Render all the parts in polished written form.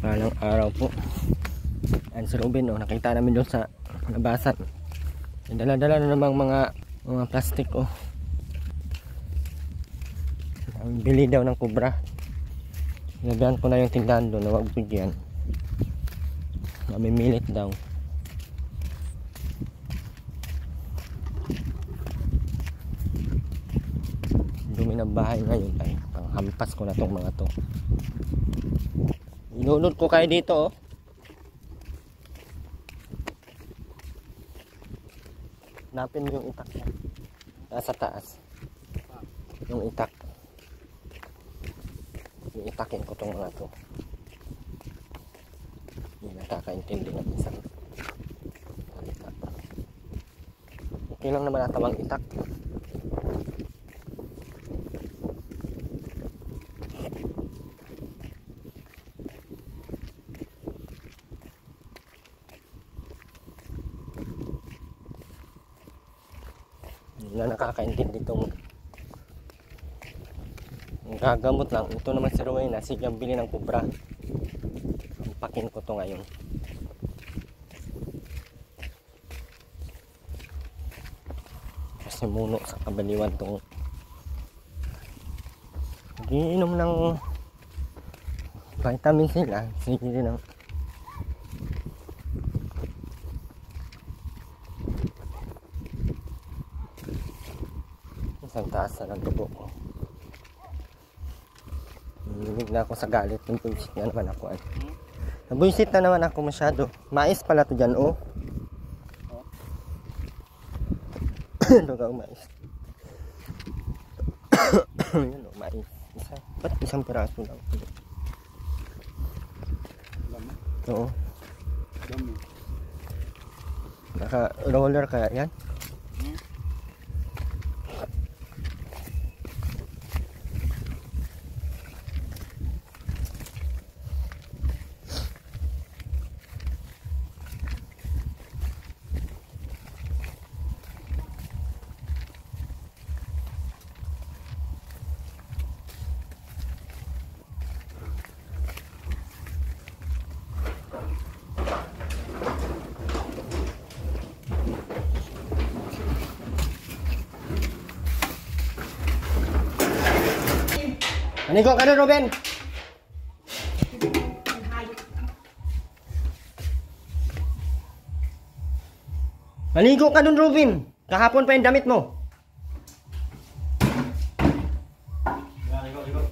Palang araw po. Ayan si Ruben, oh, nakita namin doon sa labasan. Dala-dala na namang mga plastic, oh. Bili daw ng kubra. Sinabihan ko na yung tindahan doon na wag bigyan. Namimilit daw. Dumi ng bahay ngayon ay panghampas ko na tong mga to. Inunod ko kayo dito, oh. Hanapin mo yung itak niya. Nasa taas. Yung itak. Itakin ko tong mga to. Hindi nakakaintindi ng isang salita. Okay lang naman natawang itak. Hindi na nakakaintindi itong gagamot lang. Ito naman si Rowena, sigang bili ng kubra. Pakin ko to ngayon. Kasi muno sa kabaliwan tong giinom ng vitamin sila. Sige din ang isang taas na ng dugo ko. Nilig na ako sa galit. Nabuisit na naman ako. Nabuisit na naman ako masyado. Mais pala to dyan, oh. Lugaw mais. Yan, oh, mais. Ba't isang piraso lang? Oo. Naka-roller kaya yan? Manigo ka doon, Ruben. Manigo ka doon, Ruben. Kahapon pa yung damit mo. Ligo.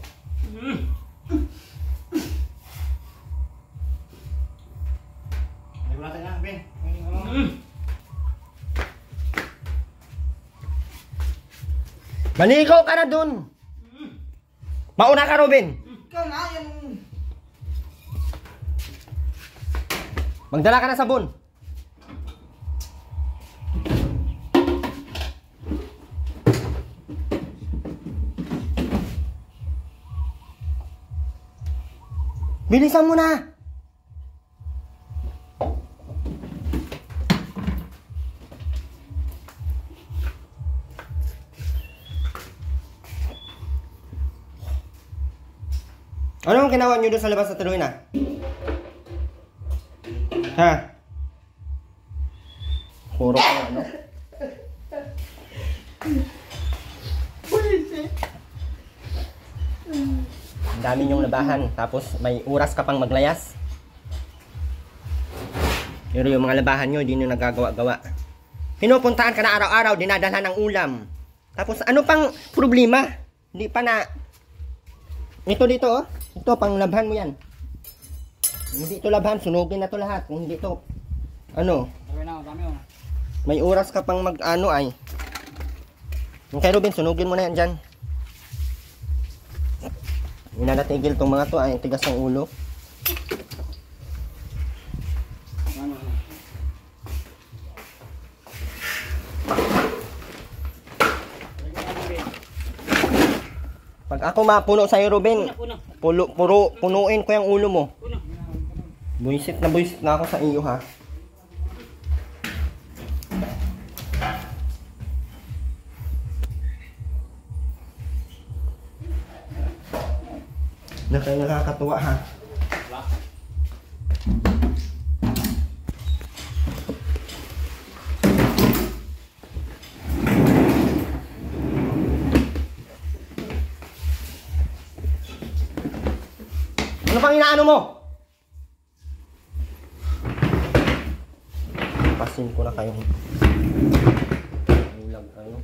Ligo natin na, Ben. Manigo ka na doon. Mauna ka, Ruben. Ikaw na, yung... Magdala ka na sabon. Bilisan mo na. Ano ang ginawa nyo doon sa labas sa Rowena? Ha? Puro ka na, ano? Ang dami nyong labahan. Tapos may oras ka pang maglayas. Pero yung mga labahan nyo, hindi nyo nagagawa-gawa. Pinupuntahan ka na araw-araw, dinadalhan ng ulam. Tapos ano pang problema? Hindi pa na... Ito dito, oh. Ito, pang labhan mo yan. Hindi ito labhan, sunugin na to lahat. Hindi ito, ano. May oras ka pang mag-ano ay. Yung kay Ruben, sunugin mo na yan dyan. Hindi na natigil itong mga to ay tigas ng ulo. Pag ako mapuno sa'yo, Ruben, punuin ko yung ulo mo. Buisit na ako sa iyo, ha. Nakakatuwa, ha. Ano pang inaano mo? Pasin ko na kayo. Ulag kayo.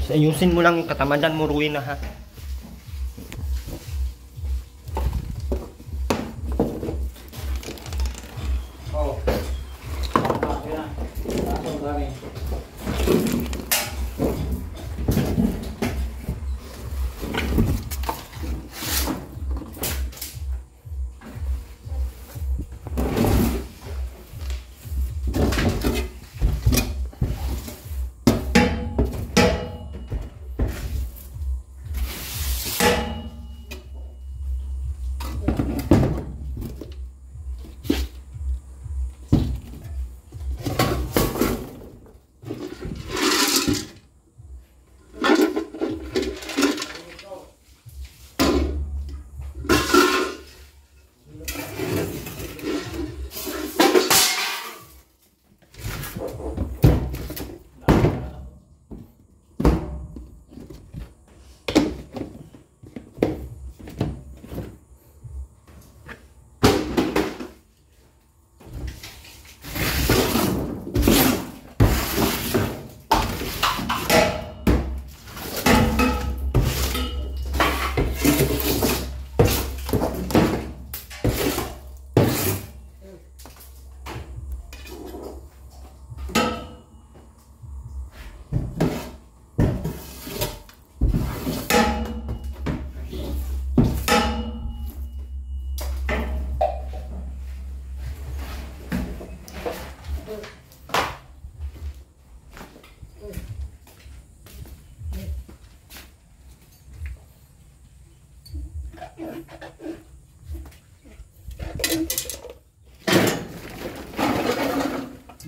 Ayusin mo lang yung katamadan mo, ruin na ha. Oh.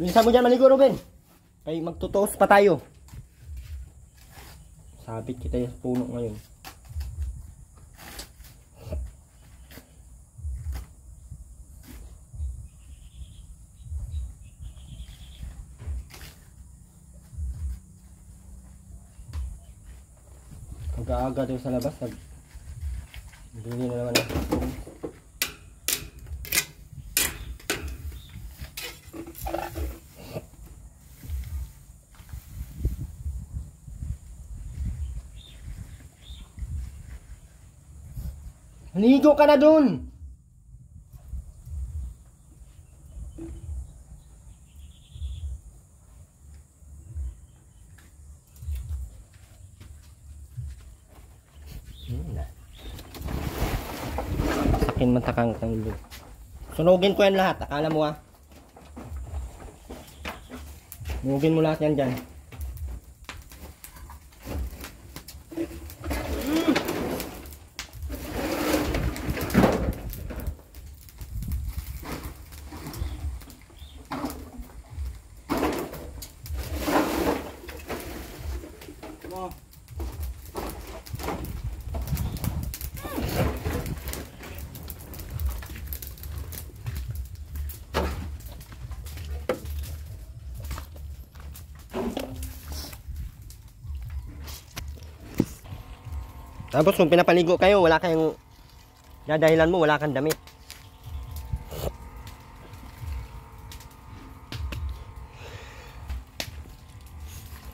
Bilisan mo dyan maligo, Ruben. Ay, magtutuos pa tayo. Sabit kita yung puno ngayon. Pag-aaga tayo sa labas, bili na naman ako. Ligo ka na dun! Sakin matakang tanglo. Sunugin ko yan lahat. Akala mo ah. Sunugin mo lahat yan dyan. Tapos kung pinapaligo kayo, wala kayong dadahilan mo, wala kang damit.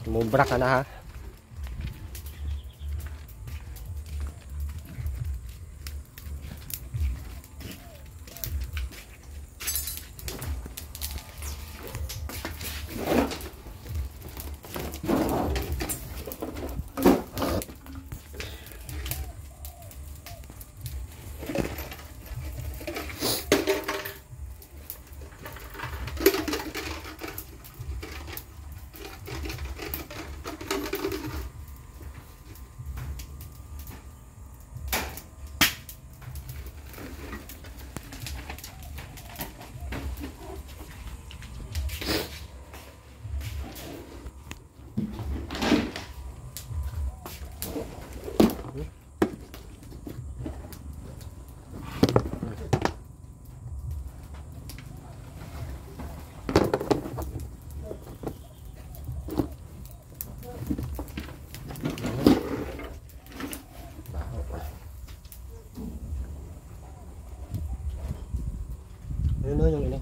Sumubra ka na ha.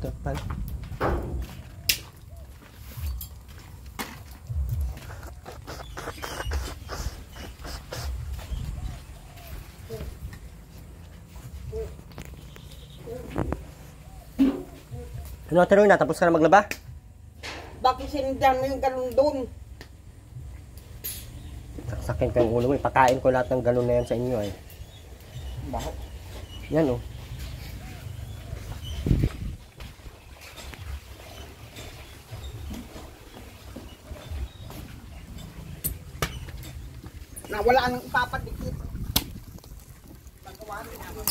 Total. Ano, Ate Rowena, tapos ka na maglaba? Bakit sinigdan mo yung galon doon? Saksakin ko yung ulo mo. Ipakain ko lahat ng galon na yan sa inyo eh. Bakit? Yan oh. Na wala nang ipapadikit. Pagkawa rin naman.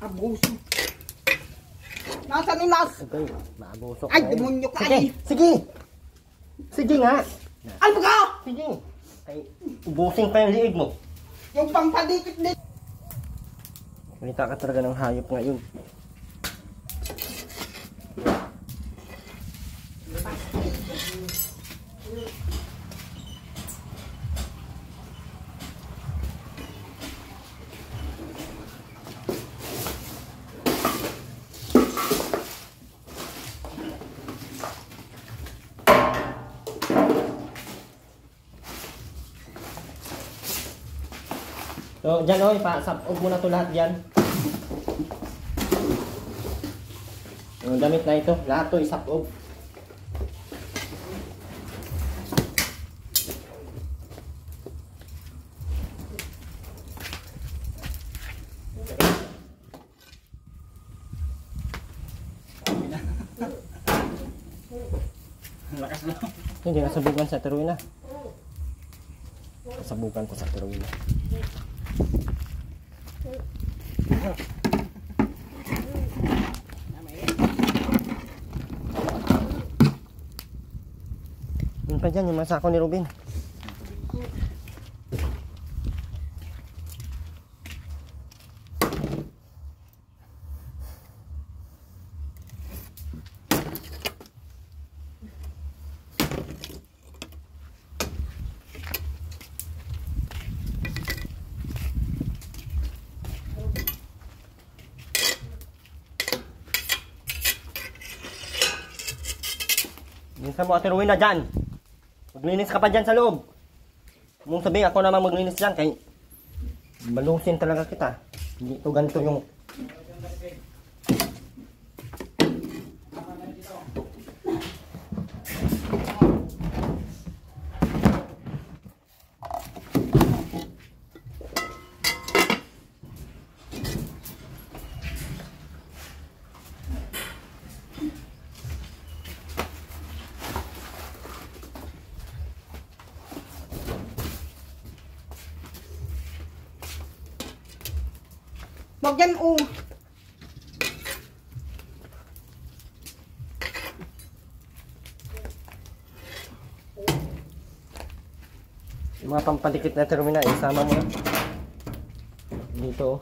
Abuso. Nasaan yung nas? Okay, maabusok Ay, na yun. demonyo ka Sige, ay. sige! Sige nga! Ano ka? Sige! Ay, ubusin pa yung liig mo. Yung pampadikit din. Salita ka talaga ng hayop ngayon. So, dyan o, ipasapog mo na ito lahat dyan. Yung damit na ito, lahat ito isapog. Lakas lang. Hindi, nasabugan sa Terwina. Nasabugan ko sa Terwina. Yun pa dyan, yung masako ni Ruben. Minsan mo, Ate Rowena, dyan. Maglinis ka pa dyan sa loob. Mong sabihin, ako naman maglinis dyan. Kay balusin talaga kita. Hindi ito ganito yung... Wag yan, oh. Yung mga pampalikit na Terwina, isama mo na. Dito.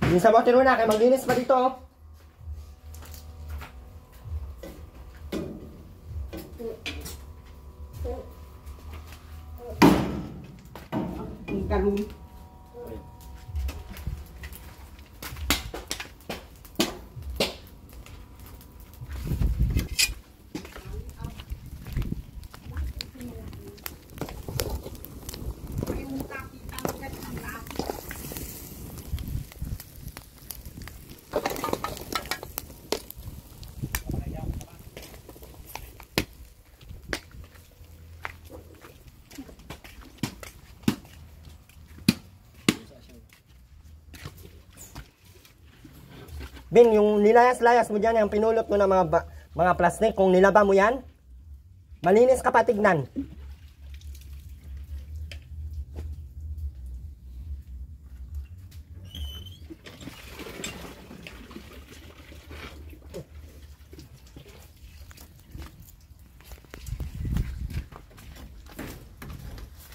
Minsan mo, Ate Rowena, kaya maglinis pa dito. Oh. Yung galon. Bin, yung nilayas-layas mo dyan, yung pinulot mo ng mga plastic, kung nilaba mo yan, malinis ka pa tignan.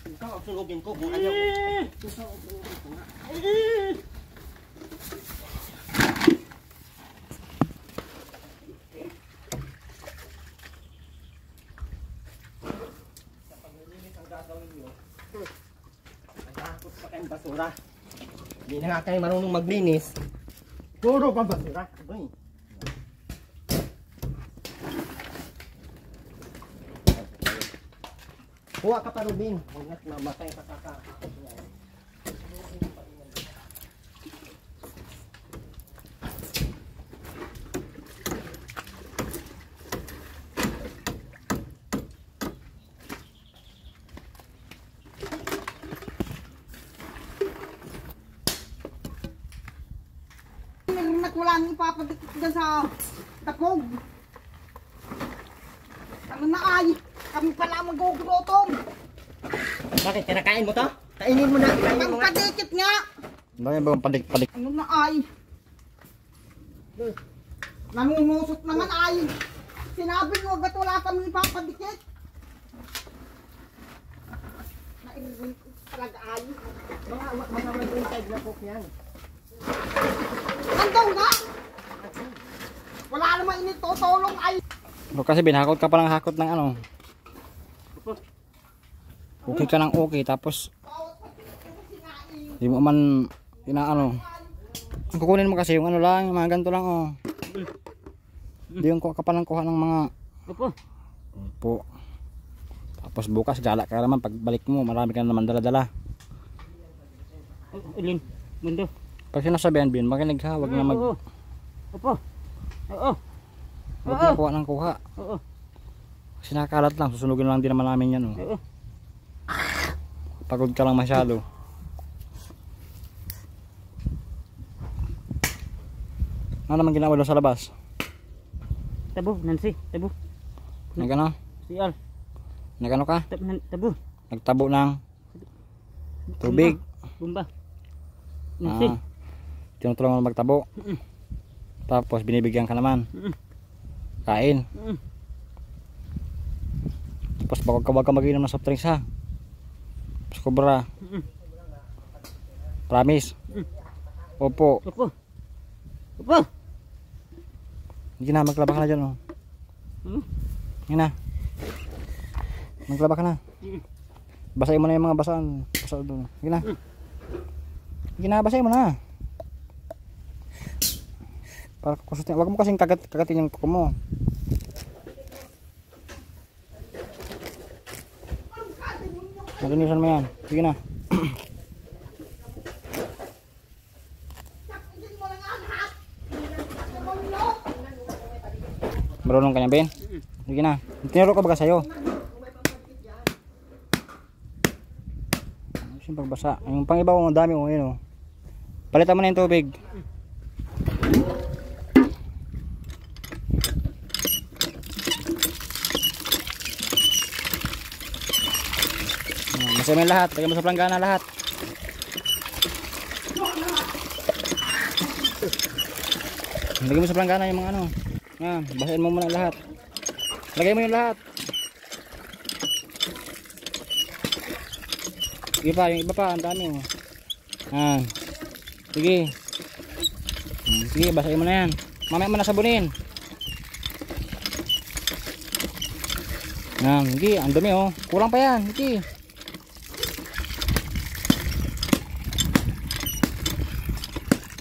Ikaw ang sunugin ko kung ayaw ko. Ikaw ang sunugin ko nga. Gagawin nyo. basura. Hindi na nga kayo marunong maglinis. Puro pa basura. Uy. Kuha ka pa, Rubin. Huwag na't mamatay ka kaka. At wala nang ipapadikit dyan sa tapog. Ano na ay? Kami pala magugutom. Bakit? Kinakain mo to? Kainin mo na. Kainin mo nga. Pagpadikit nga. Bakit ba padik-padik? Ano na ay? Nanunusot naman ay. Sinabi mo ba't wala kami ipapadikit? Nairin talaga ay. Mga mag-inside na cook yan. Nandaw nga! Wala naman initutulong ay. Kasi binakot ka palang hakot ng ano. Okay ka ng okay, tapos hindi mo man inaano. Ang kukunin mo kasi yung ano lang, yung mga ganito lang oh. Hindi yung kuha ka pa ng kuha ng mga Opo. Tapos bukas gala ka naman, pagbalik mo marami ka naman dala-dala. Alin? Mundo. Pag sinasabihan Bin, makinig ha, wag na mag Opo. Oo. wag na kuha ng kuha. Oo. Kasi nakakalat lang, susunugin lang din naman namin yan oh. Oo. Pagod ka lang masyado. Ano naman ginawa doon sa labas? Tabo, Nancy. Tabo. Nagano? Sial. Nagano ka? Tabo. Nagtabo ng tubig. Bumba. Nancy. Tinutulungan mo magtabo. Tapos binibigyan ka naman. Kain. Tapos wag ka mag-inom ng soft drinks ha. Tapos kubra. Promise. Opo. Opo. Opo. Hindi na, maglaba ka na dyan oh. Hindi na. Maglaba ka na. Basahin mo na yung mga basaan. Basa doon. Hindi na. Hindi na, basahin mo na. Para kusutin. Huwag mo kasing kagatin yung kuko mo. Malinisan mo yan. Sige na. Marunong ka niya, Ben? Sige na. Tinuro ka ba sa'yo? Yung pagbasa. Yung pang iba ang dami mo. Yun, oh. Palitan mo na yung tubig. Basahin mo yung lahat. Lagyan mo sa planggana lahat. Lagyan mo sa planggana yung mga ano. Yan. Basahin mo muna lahat. Lagay mo yung lahat. Sige pa. Yung iba pa. Ang dami oh. Yan. Sige. Sige. Basahin mo na yan. Mamaya mo na sabunin. Yan. Sige. Ang dumi oh. Kulang pa yan. Sige.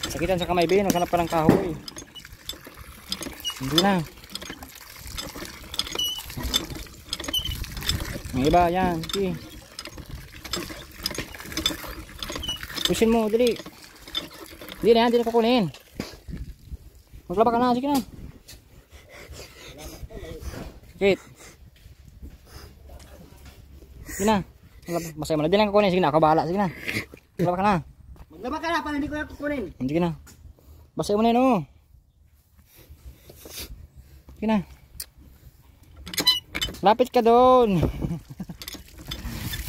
Sakitan sa kamay Ben, maghanap pa ng kahoy. Hindi na. Ang iba yan, sige. Pusin mo, dali. Hindi na yan, hindi na kukunin. Maglaba ka na, sige na. Sakit. Sige na. Masaya mo na, hindi na kukunin, sige na, ako bahala, sige na. Maglaba ka na. Maglaba ka na, para hindi ko na kukunin. Sige na. Basahin mo na yun oh. Sige na. Lapit ka doon.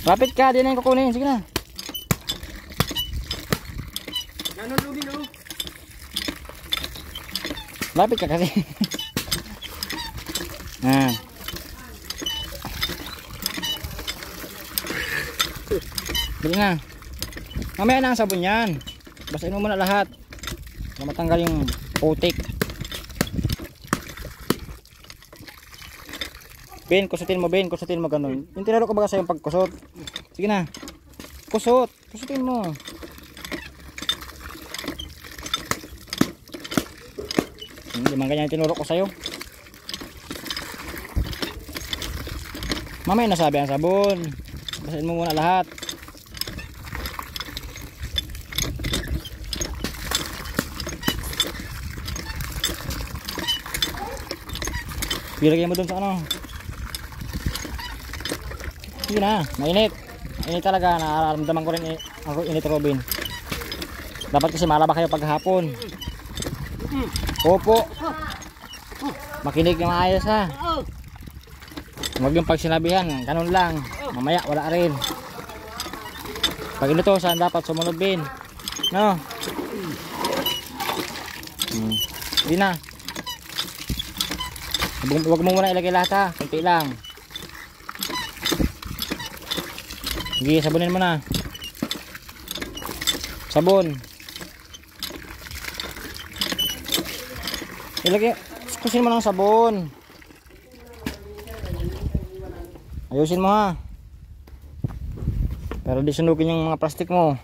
Lapit ka, di na yung kukunin. Sige na. Ganon, Rubin, oh. Lapit ka kasi. Ah. Dali na. Mamaya na ang sabon yan. Basahin mo muna lahat. Para matanggal yung putik. Ben, kusutin mo Ben, kusutin mo ganun. Yung tinuro ko ba sa yung pagkusot? Sige na. Kusot, kusutin mo. Hindi man ganyan tinuro ko sa'yo. Mamaya nasabi ang sabon. Basahin mo muna lahat. Ilagay mo dun sa ano. Sige na, mainit. Mainit talaga, nararamdaman ko rin ako init, Robin. Dapat kasi malaba kayo paghapon. Opo. Makinig na maayos ha. Huwag yung pagsinabihan, ganun lang. Mamaya wala rin. Pag inutosan dapat sumunod din. No? Hindi na. Huwag mo muna ilagay lahat ha. Kunti lang. Sige, sabunin mo na. Sabon. Ilagay, kusin mo ng sabon. Ayusin mo ha. Pero di sundukin yung mga plastic mo.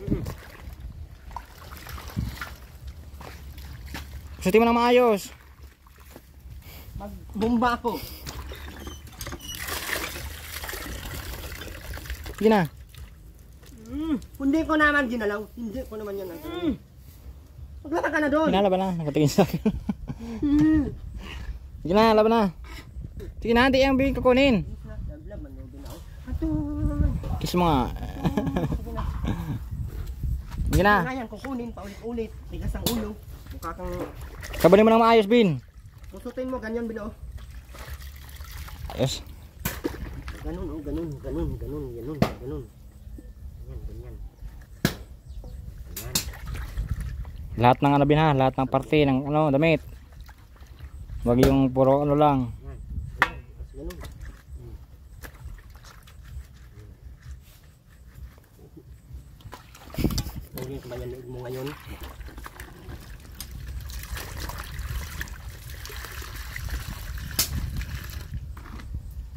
Kusutin mo na maayos. Magbomba ako. Sige na. Hindi ko naman ginalaw. Hindi ko naman yan. Maglata ka na doon. Pinalaban na, nakatingin sa akin. Sige na, laban na. Sige na, hindi yung biging kukunin. Kiss mo nga. Sige na. Nga yan, kukunin paulit-ulit. Tigas ang ulo. Mukha kang... Sabunin mo ng maayos, Bin. Kusutin mo, ganyan bilo. Ayos. Ganun, oh, ganun, ganun, ganun, ganun, ganun. Ganyan, ganyan. Ganyan. Lahat ng ano, Bin ha, lahat ng parte ng ano, damit. Wag yung puro ano lang. Ganyan, ganyan, ganun. Ganyan, kumayan loob mo ngayon.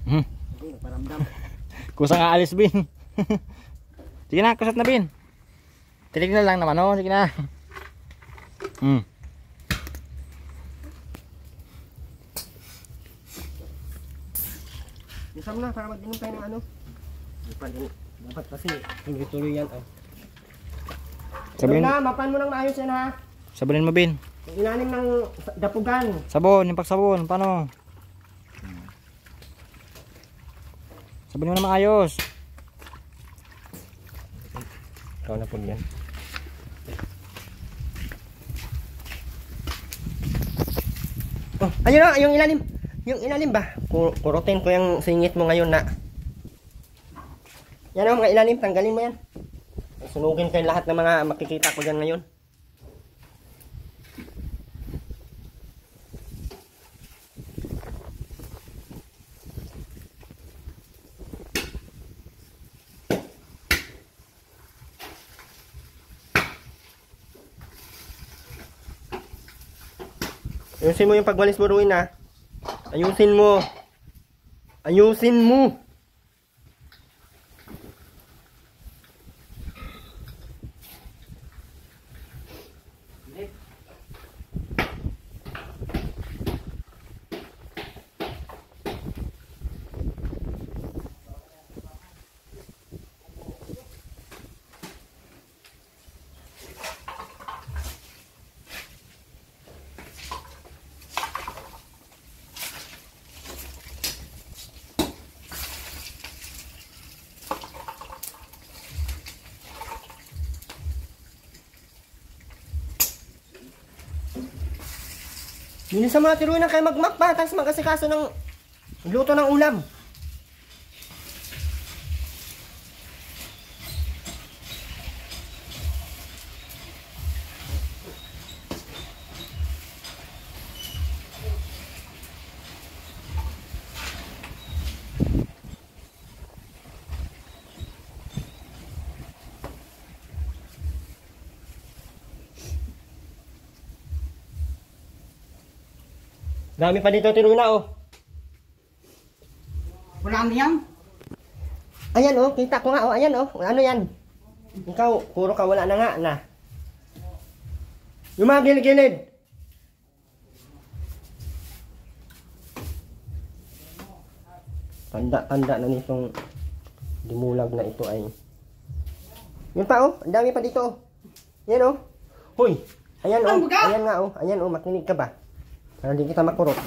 Hindi, paramdam. Kusang aalis, Bin. Sige na, kusat na, Bin. Tilig na lang naman, oh. Sige na. Isam na, para mag-inom tayo ng ano. Dapat kasi, hindi tuloy yan, oh. Sabunin, na, mapan mo nang maayos yan, ha. sabunin mo, Bin. Yung ilalim ng dapugan. Sabon, yung pagsabon, paano? Sabunin mo na maayos. Ikaw na po yan. Oh, ayun na, yung ilalim. Yung ilalim ba? Kurutin ko yung singit mo ngayon na. Yan o, mga ilalim, tanggalin mo yan. Sunugin kayo lahat ng mga makikita ko dyan ngayon. Ayusin mo yung pagwalis buruin ha. Ayusin mo. Ayusin mo. Bilisan mo na tiruin na kayo magmakpa, tapos mag-asikaso ng luto ng ulam. Dami pa dito tiruna oh. Wala mo yan? Ayan oh, kita ko nga oh, ayan oh. Ano yan? Ikaw, puro ka wala na nga na. Yung mga gilid-gilid. Tanda-tanda na nitong dimulag na ito ay. Yun pa oh, ang dami pa dito oh. Yan oh. Hoy, ayan oh, ayan nga oh, ayan oh, makinig ka ba? Para hindi kita makurot.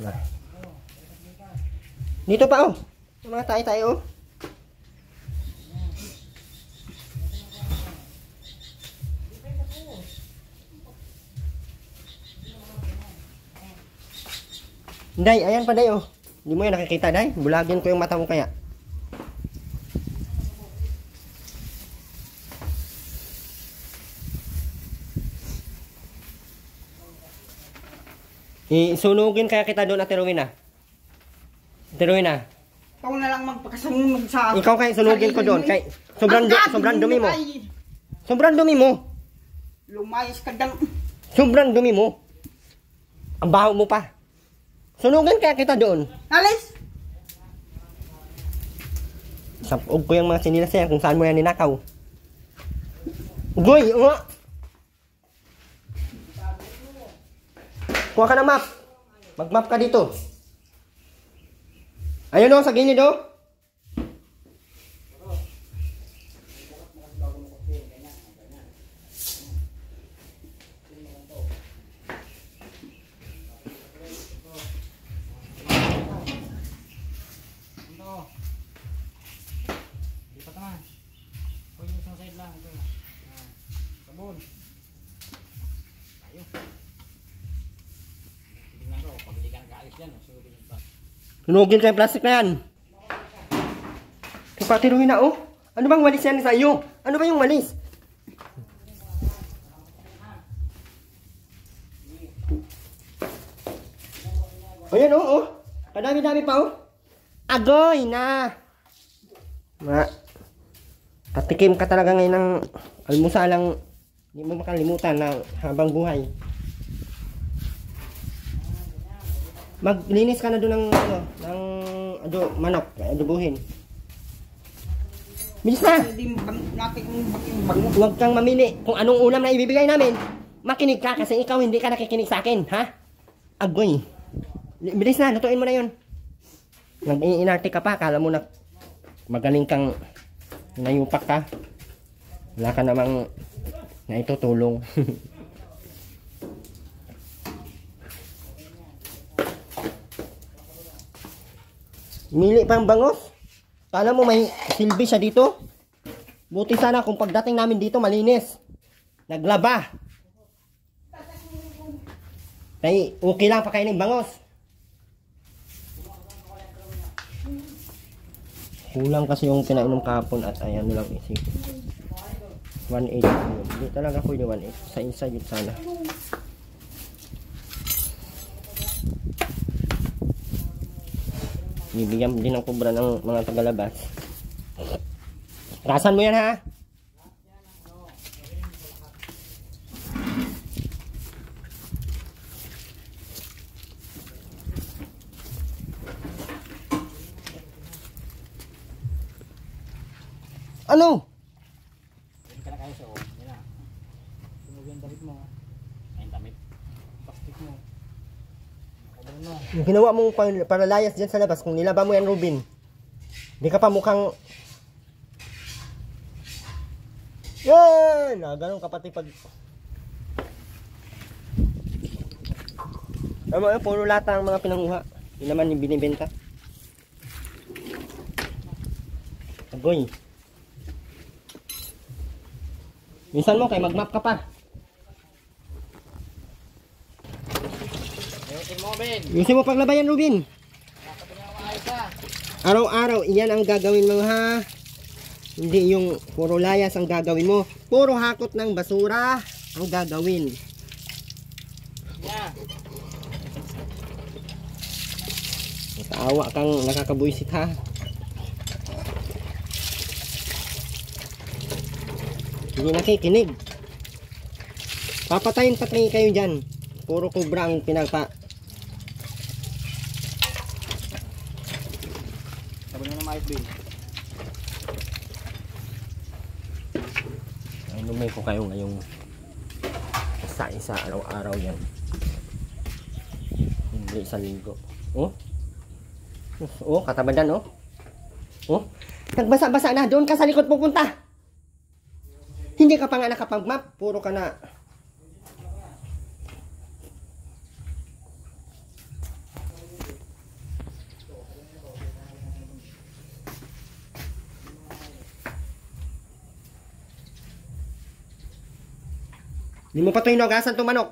Nah. Dito pa oh. Mga tayo oh. Day, ayan pa day oh. Hindi mo yan nakikita day. Bulagin ko yung mata mo kaya. Isunugin kaya kita doon, Ate Rowena. Ate Rowena. Ikaw na lang magpakasunod sa... Ikaw kaya sunugin ko doon. Kay sobrang dumi mo. Sobrang dumi mo. Lumayas ka dang... Sobrang dumi mo. Ang baho mo pa. Sunugin kaya kita doon. Alis! Sapog ko yung mga sinilas yan kung saan mo yan ninakaw. Ugoy! Kuha ka ng map. Mag-map ka dito. Ayun o, sa gilid o. Lipat naman. Pwede yung isang side lang. Ito. Sabon. Tayo. Tingnan ko, pag hindi ka nag-aalis yan, sunugin yung plastic. Sunugin ka yung plastic na yan. Kapatiruhin na oh. Ano bang walis yan sa iyo? Ano ba yung walis? Ayan oh. Kadami-dami pa oh. Agoy na. Patikim ka talaga ngayon ng almusalang hindi mo makalimutan na habang buhay. Maglinis ka na doon ng manok, adobuhin. Bilis na! Hindi natin bang... Huwag kang mamili kung anong ulam na ibibigay namin. Makinig ka kasi ikaw hindi ka nakikinig sa akin, ha? Agoy. Bilis na, lutuin mo na yun. Nag-iinarte ka pa, kala mo na magaling kang nayupak ka. Wala ka namang naitutulong. Mili pang bangos. Kala mo may silbi siya dito? Buti sana kung pagdating namin dito malinis. Naglaba. Ay, okay lang pakainin bangos. Kulang kasi yung pinainom kahapon at ayan lang isip. 1.8 yun. Hindi talaga ko yung 1.8. Sa inside yun sana. Bibigyan din ng kubra ng mga tagalabas. Rasan mo yan ha. Ano? Hindi ka na kayo sa o. Yan na. Sunugin yung damit mo. Ayun damit. Plastic mo. Nakabalo mo. Yung ginawa mong paralayas dyan sa labas, kung nilaba mo yan, Rubin, di ka pa mukhang... Yan! Ganun ka pati pag... Tama yun, puro lata ang mga pinanguha. Hindi naman yung binibenta. Agoy. Minsan mo kay mag-map ka pa. Ayusin mo, Ben. Gusto mo paglabayan, Rubin? Nakapin niya ang ayos ha. Araw-araw, iyan ang gagawin mo ha. Hindi yung puro layas ang gagawin mo. Puro hakot ng basura ang gagawin. Yeah. Mataawa kang nakakabuisit ha. Hindi nakikinig. Papatayin kayo dyan. Puro kubra ang pinagpa. Sabon mo na maayos, Ben. Ay, lumay ko kayo ngayong isa-isa araw-araw yan. Hindi sa linggo. Oh? Oh, katabadan oh. Oh, nagbasa-basa na. Doon ka sa likod pupunta. Hindi ka pa nga nakapag-map. Puro ka na. Hindi mo pa ito hinugasan itong manok.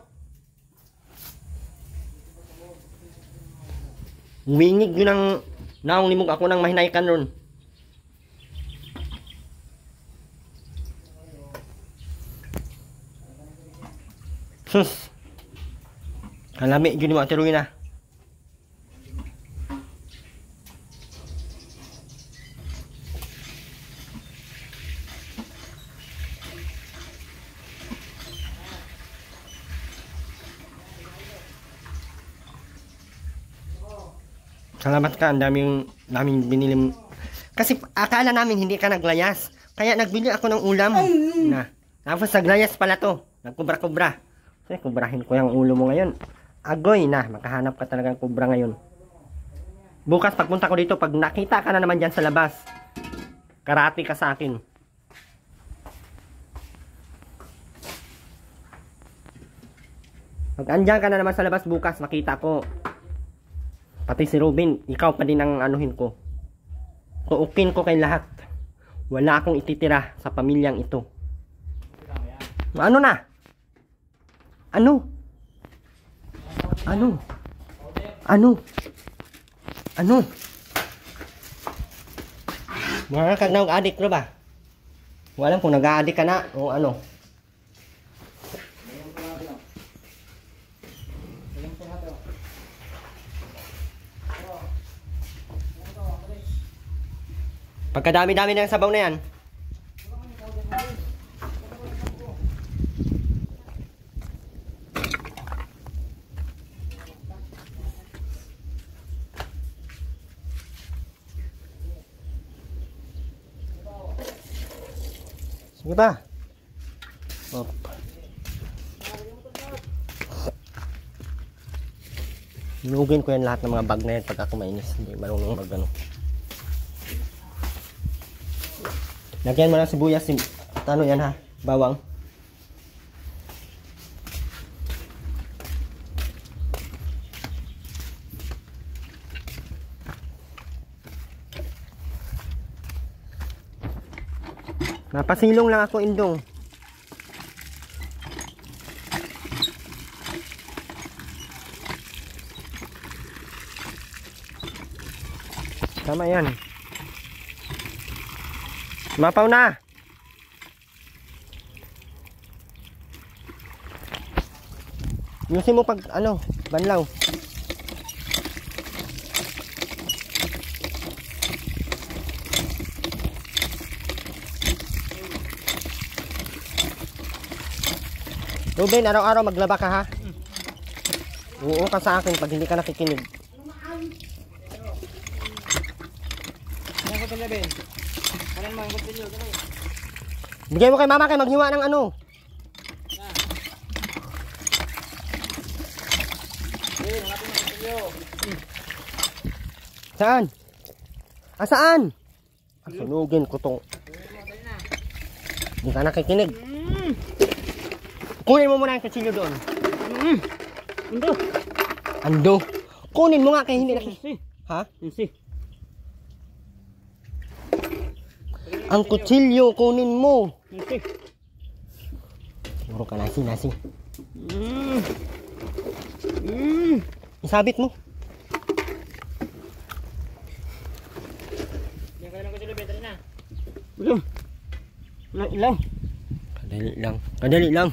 Wingig yun ang naong limog ako ng mahinaykan ron. Sus. Kalami yun mo ang tiruin na. Salamat ka, ang daming binilim. Kasi akala namin hindi ka naglayas. Kaya nagbili ako ng ulam. Na. Tapos naglayas pala to. Nagkubra-kubra. Kasi kubrahin ko yung ulo mo ngayon. Agoy na, makahanap ka talagang kubra ngayon. Bukas pagpunta ko dito, pag nakita ka na naman dyan sa labas, karate ka sa akin. Pag andyan ka na naman sa labas bukas, makita ko. Pati si Ruben, ikaw pa din ang anuhin ko. Kuukin ko kay lahat. Wala akong ititira sa pamilyang ito. Ano na? Ano? Ano? Ano? Ano? Mga kag nag-addict ro ba? Wala kung nag-addict ka na o ano. Pagkadami-dami ng sabaw na yan. Sige ba? Op. Lunugin ko yan lahat ng mga bag na yan pag ako mainis. Hindi marunong mag ano. Lagyan mo ng sibuyas, ano yan ha, bawang. Napasilong lang ako, Indong. Tama yan. Mapaw na. Yusin mo pag ano, banlaw. Ruben, araw-araw maglaba ka ha? Oo ka sa akin pag hindi ka nakikinig. Bigay mo kay mama kay maghiwa ng ano. Saan? Saan? Sunugin ko tong. Hindi ka nakikinig. Kunin mo muna yung kutsilyo doon. Ando. Ando. Kunin mo nga kay hindi nakikinig. Ha? Nansi. Ang kutsilyo, kunin mo. Nansi. Siguro ka nasi. Isabit mo. Belum. Ilang. Kadali lang.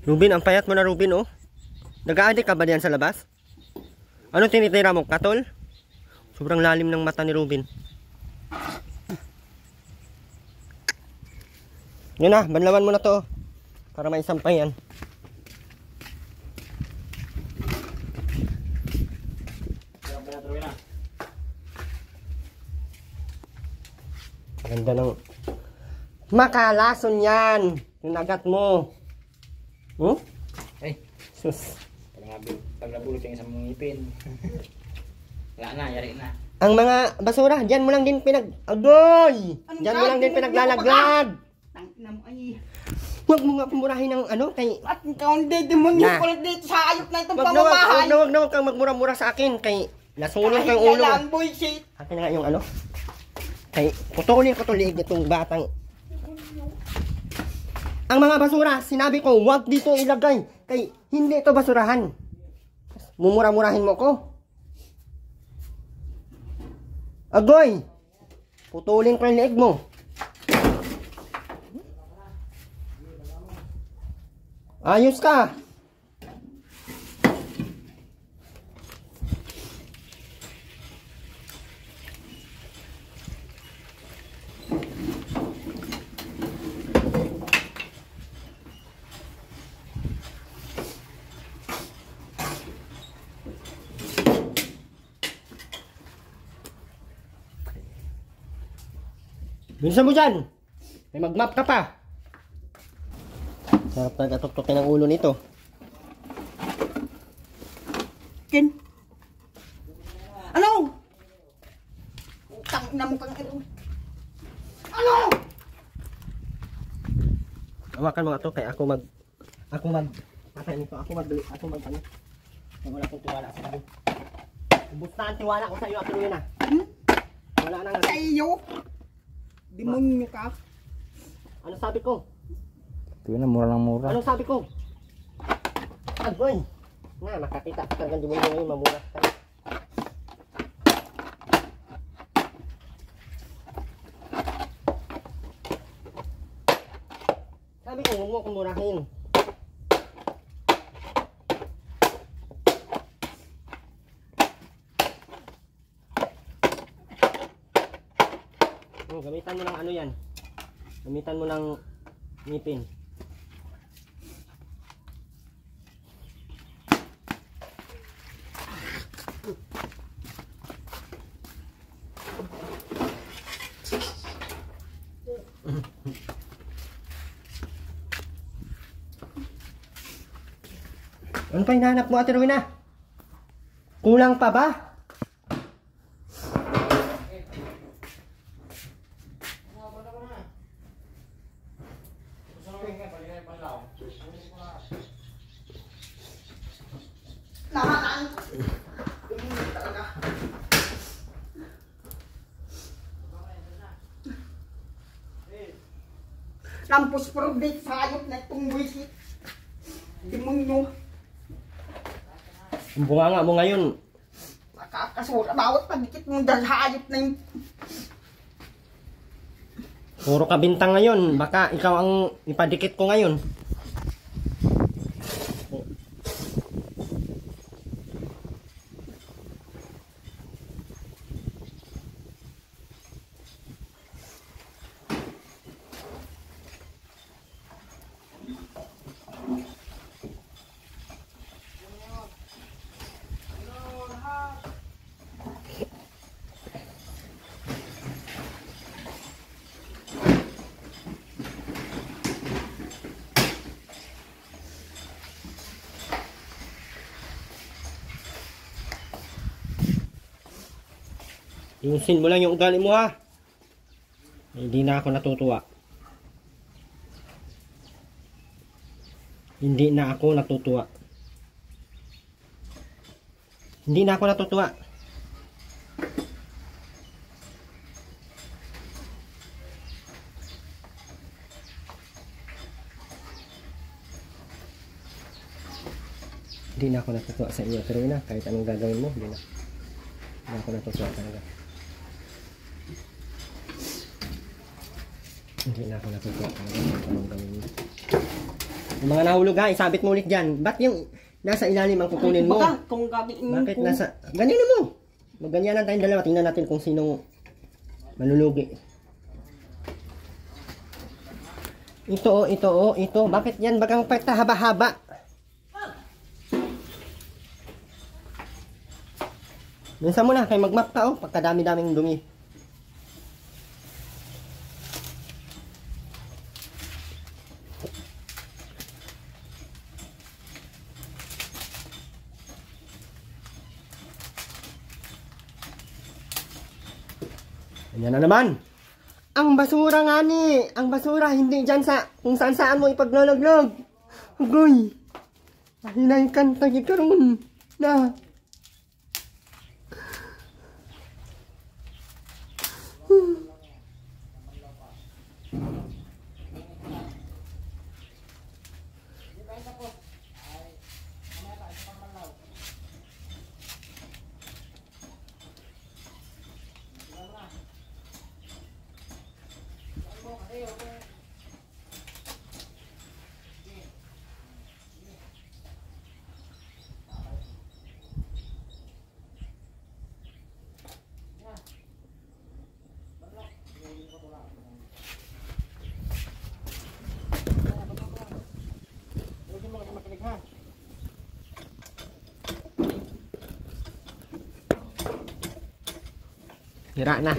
Ruben, ang payat mo na Ruben oh. Nag-a-addict ka ba diyan sa labas? Ano tinitira mo? Katol? Sobrang lalim ng mata ni Ruben. Yun na, banlawan mo na to. Para may sampay yan. Ganda ng makalason yan. Yung nagat mo. Hmm? Ay, Sus. Pag nabulot yung isang ngipin. Wala na, yari na. Ang mga basura, diyan mo lang din Agoy! Ano Diyan ka? mo lang din Tingnan mo pinaglalaglag. Tangina mo ay. Huwag mo nga pumurahin ng ano, kay... At ikaw hindi demonyo Na. ko dito sa ayop na itong Wag pamamahay. na wag kang magmura-mura sa akin, kay... Nasunog kang Kahit ulo. lang, bullshit. Akin na nga yung ano. Kay, putulin ko to liig itong batang. Ang mga basura, sinabi ko, huwag dito ilagay. Kay, hindi ito basurahan. Mumura-murahin mo ko. Agoy! Putulin ko yung liig mo. Ayos ka. Bilisan mo dyan. May mag-map ka pa. Sarap nag-atok-tokin ang ulo nito. Kin. Ano? Tangina mo kang ito. Ano? Hawakan mo nga to, kaya ako mag patay nito. Ako mag ano. Kaya wala akong tiwala sa iyo. Ubus na ang tiwala ko sa iyo, Ate Rowena. Wala nang Sa iyo? Demonyo ka. ano sabi ko? Ito na, mura lang mura. Ano sabi ko? Agoy! Na, makakita ka talagang demonyo ngayon, mamura ka. Sabi ko, huwag mo akong murahin. Gamitan mo ng ano yan. Gamitan mo ng ngipin. Ano pa hinahanap mo, Ate Rowena? Kulang pa ba? Naman. Demonyo talaga. Lampos probate sa ayop na itong buwisit. Demonyo. Ang bunganga mo ngayon, Nakakasura. Bawat pagdikit mo dahil sa ayop na yung... puro ka bintang ngayon. Baka ikaw ang ipadikit ko ngayon. Ayusin mo lang yung ugali mo, ha. Hindi na ako natutuwa. Hindi na ako natutuwa. Hindi na ako natutuwa. Hindi na ako natutuwa sa iyo, pero na kahit anong gagawin mo, hindi na ako natutuwa talaga. Hindi na ako natutuwa talaga kahit anong gawin mo. Yung mga nahulog, ha, isabit mo ulit dyan. Ba't yung nasa ilalim ang kukunin mo? Baka kung gabiin Bakit ko. nasa... Ganyan mo! Magganyanan tayong dalawa. Tingnan natin kung sinong malulugi. Ito. Bakit yan bagang haba-haba? Minsan mo na, kay mag-map ka, oh. Pagkadami-daming dumi. Ayan na naman. Ang basura nga ni. Ang basura hindi dyan sa kung saan saan mo ipaglalaglag. Agoy. Hinay kanta karon na. Hira na.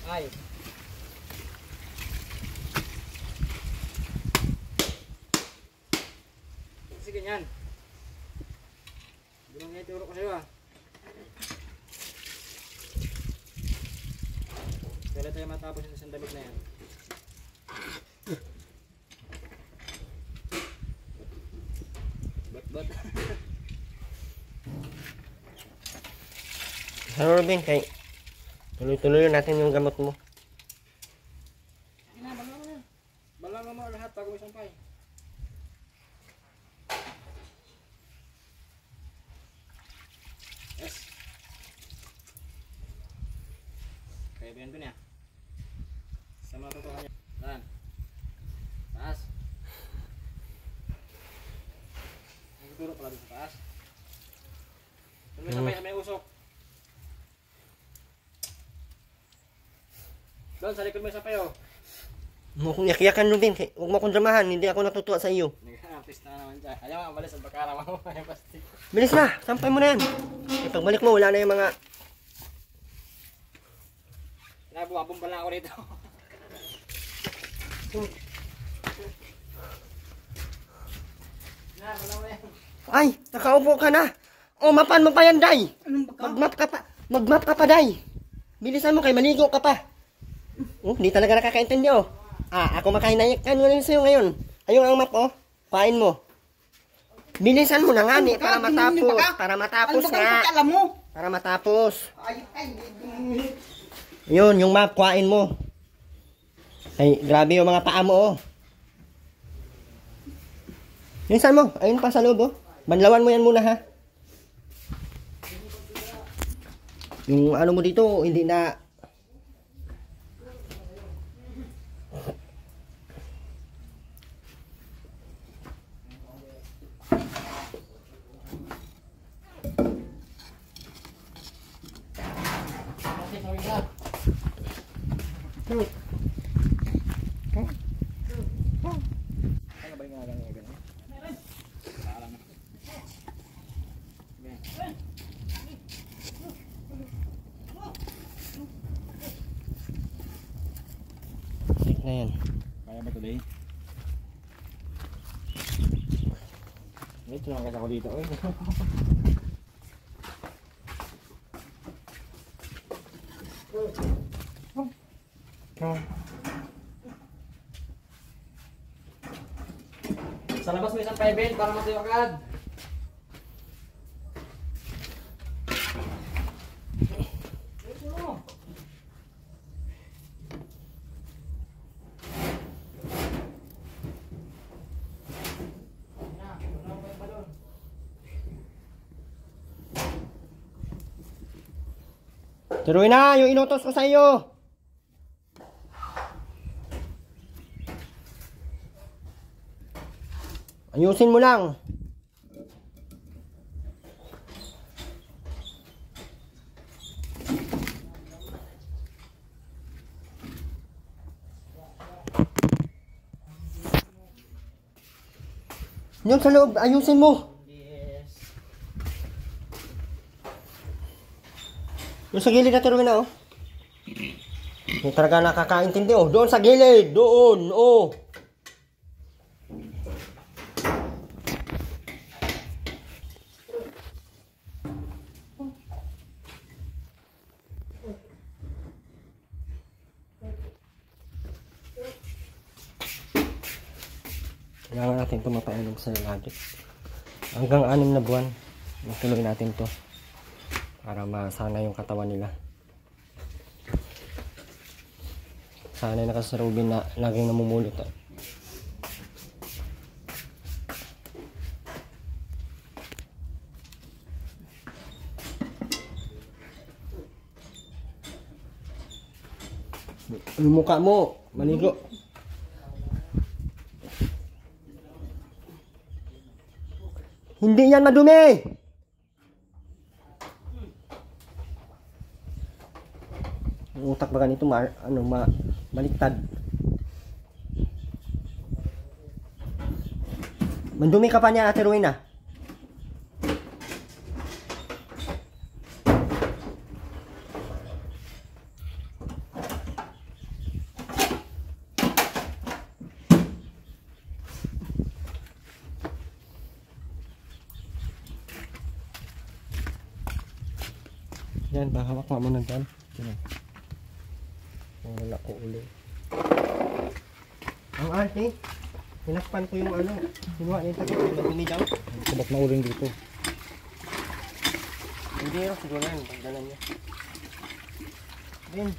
Ay. Kasi ganyan. Ganun nga ituro ko sa'yo ah. Kailan tayo matapos yung isang damit na yan? Bat. Ano Robin, kay tuloy-tuloy natin yung gamot mo. Balangan mo lahat bago mo isampay. Yes. Kaya ba yan dun ya? Sa mga totoo kanya. Saan? Taas. Nagturo pala dun sa taas. Doon may sampay, may usok. Doon, sa likod mo yung sampay oh. Huwag mong yakiyakan Robin, huwag mo akong dramahan, hindi ako natutuwa sa iyo. Nag-artist na naman dyan. Ayaw nga, malis ang bakara mo. May plastic. Bilis na, sampay mo na yan. E pagbalik mo, wala na yung mga... Nabuhabong pala ako rito. Wala mo yan. Ay, nakaupo ka na. O, mapan mo pa yan, Day. Mag-map ka pa. Mag-map ka pa, Day. Bilisan mo kay maligo ka pa. Oh, hindi talaga nakakaintindi oh. Ako makahinayik. Ano na sa'yo ngayon? Ayun ang map oh. Pain mo. Bilisan mo na nga ni para matapos. Para matapos nga. Alam mo. Para matapos. Ay. Yun, yung map, kuhain mo. Ay, grabe yung mga paa mo oh. Bilisan mo. Ayun pa sa loob oh. Banlawan mo yan muna ha. Yung ano mo dito, hindi na... na yan. Kaya ba today? Ito lang kasi ako dito. Sa labas mo isang 5 para matuyo agad. Tuloy na yung inutos ko sa iyo. Ayusin mo lang. Yung sa loob, ayusin mo. Yung sa gilid natin na, oh. Hindi talaga nakakaintindi, oh. Doon sa gilid, doon, oh. Kailangan natin ito mapainom sa lagi. Hanggang 6 na buwan, matuloy natin to para masana yung katawan nila. Sanay na kasi sa Robin na laging namumulot. Yung mukha mo, maligo. Hindi yan madumi. Ang utak ba ganito baliktad. Mandumi ka pa niya, Ate Rowena. Yan, hawak nga muna dyan. Wala ko uli. Ang arte, hinakpan ko yung kinuha nito. Madumi daw. Sabat na uling dito. Hindi yun, siguro yan. Pagdalan niya. Ayun.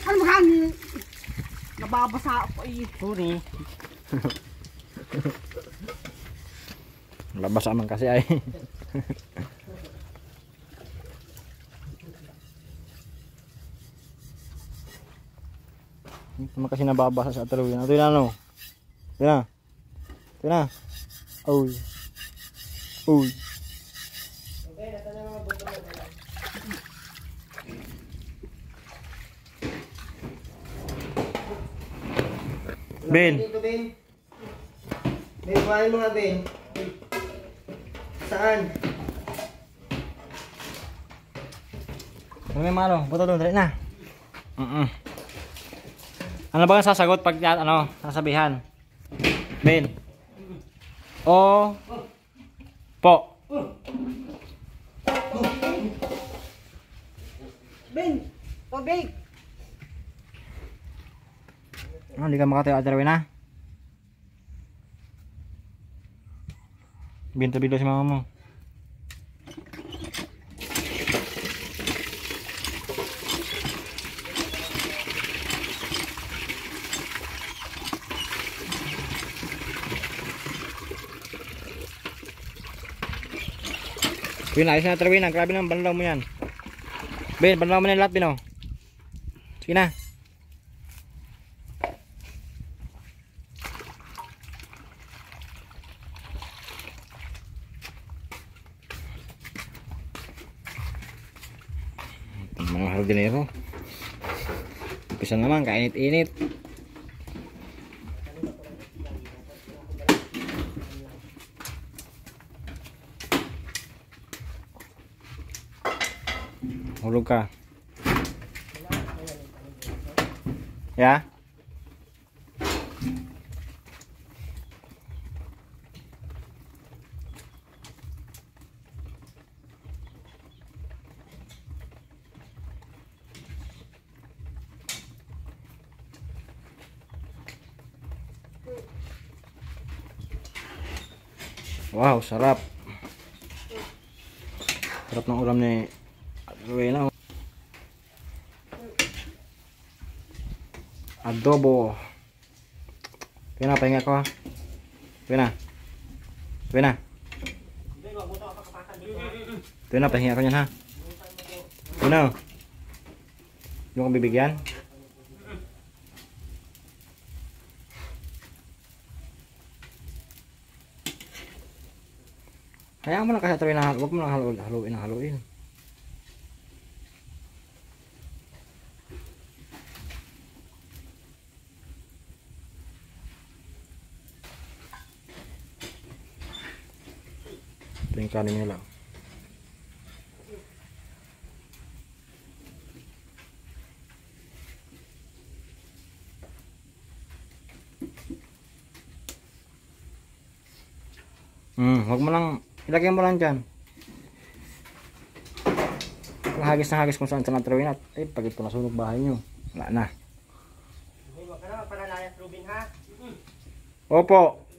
Ano mahangin? Nababasa ako eh. Sorry. Babasa man kasi ay. Hindi naman kasi nababasa sa Halloween. Ito yun ano? Ito na. Ito na. Uy. Uy. Ben. Dito, Ben. Ben, kuhain mo nga, Ben. Saan? Ano may malo? Buto doon. Dali na. Ano ba ang sasagot pag sasabihan? Ben. O. Po. Ben, tubig. Hindi ka makatayo at Rowena. Binto bilo si mama mo. Ben, ayos na Rowena. Grabe naman, banlaw mo yan. Ben, banlaw mo na yung lahat, Ben, oh. Sige na. Mga hardinero. Umpisa naman, kainit-init. Hulog ka. Ya? Wow, sarap. Sarap ng ulam ni Rowena. Adobo. Pina, pahinga ko ha. Pina. Pina. Pina, pahinga ko yan ha. Pina. Yung kong bibigyan. Kaya mo lang kasi ito na huwag mo lang haluin. Yung kanin nila. Huwag mo lang, ilagay mo lang dyan. Kung hagis na hagis kung saan saan natrawin at pag ito nasunog bahay nyo, wala na. Huwag ka na magpanalayas, Ruben, ha? Opo.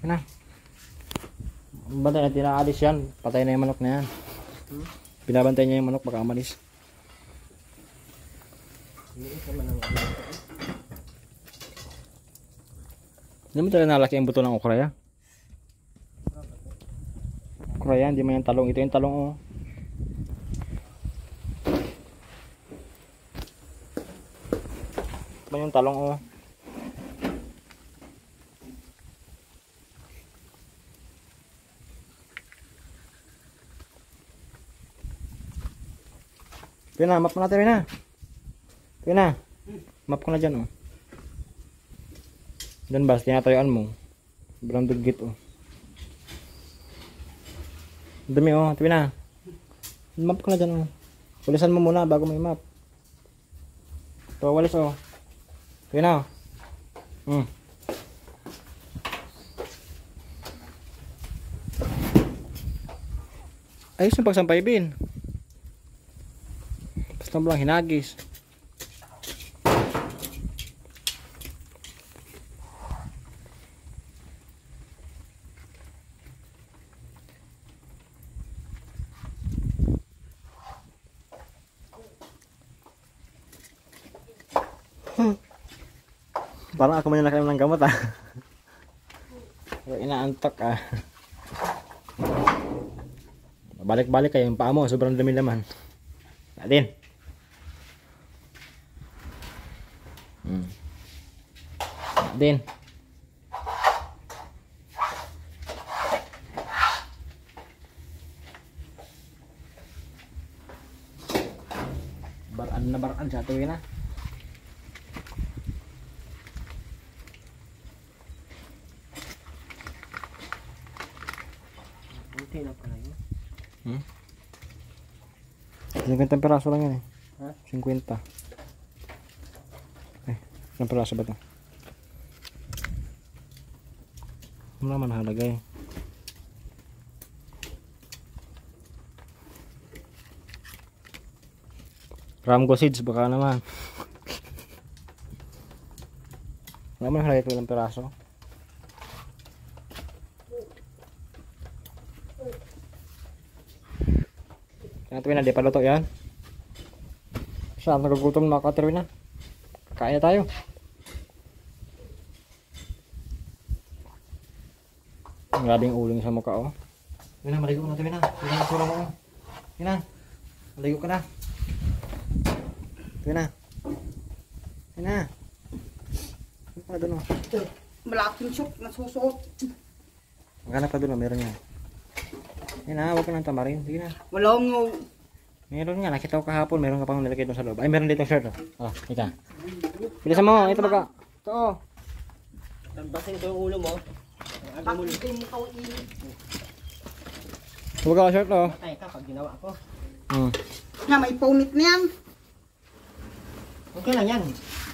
Na. Bantay na tinaalis yan. Patay na yung manok na yan. Pinabantay niya yung manok baka amalis. Hindi mo talaga nalaki ang buto ng okraya. Okraya, hindi mo yung talong. Ito yung talong oh. Ito yung talong oh. Pina, map mo natin Pina. Pina, map ko na dyan oh. Diyan ba, tinatayuan mo. Sobrang dugit oh. Dumi oh, Pina. Map ko na dyan oh. Pulisan mo muna bago may map. Ito, walis oh. Pina oh. Ayos yung pagsampay Bin. Basta mo lang hinagis. Parang ako man yung nakainom ng gamot ah. Inaantok ah. Balik-balik kayo yung paa mo, sobrang dumi naman. Natin. Din. Baraan sa tuwi na. Buti na pala yun. 50 peraso lang yan eh. Ha? 50. Ilang peraso ba ito? Wala man nakalagay. Ramgo seeds baka naman. Wala man nakalagay ito ilang peraso. Kaya tuwin na, di pa luto yan. Saan nagagutom na ka tuwin na? Kakain na tayo. Grabing uling sa mukha oh. Yun na, maligo na tayo na. Yun na, sura mo oh. Yun na, maligo ka na. Yun na. Yun na. Yun pa doon oh. Malaking shock, nasusuot. Maghanap pa doon oh, meron yan. Yun na, huwag ka nang tamarin. Sige na. Walang mo. Meron nga, nakita ko kahapon, meron ka pang nilagay doon sa loob. Ay, meron dito shirt oh. Oh, ika. Bilisan mo, ito baga. Ito oh. Tambasin ko yung ulo mo. Ang aga mo Bakit mo kawain? Huwag ka shirt oh. patay ka pag ginawa ko. Nga, may punit na yan. Okay lang yan.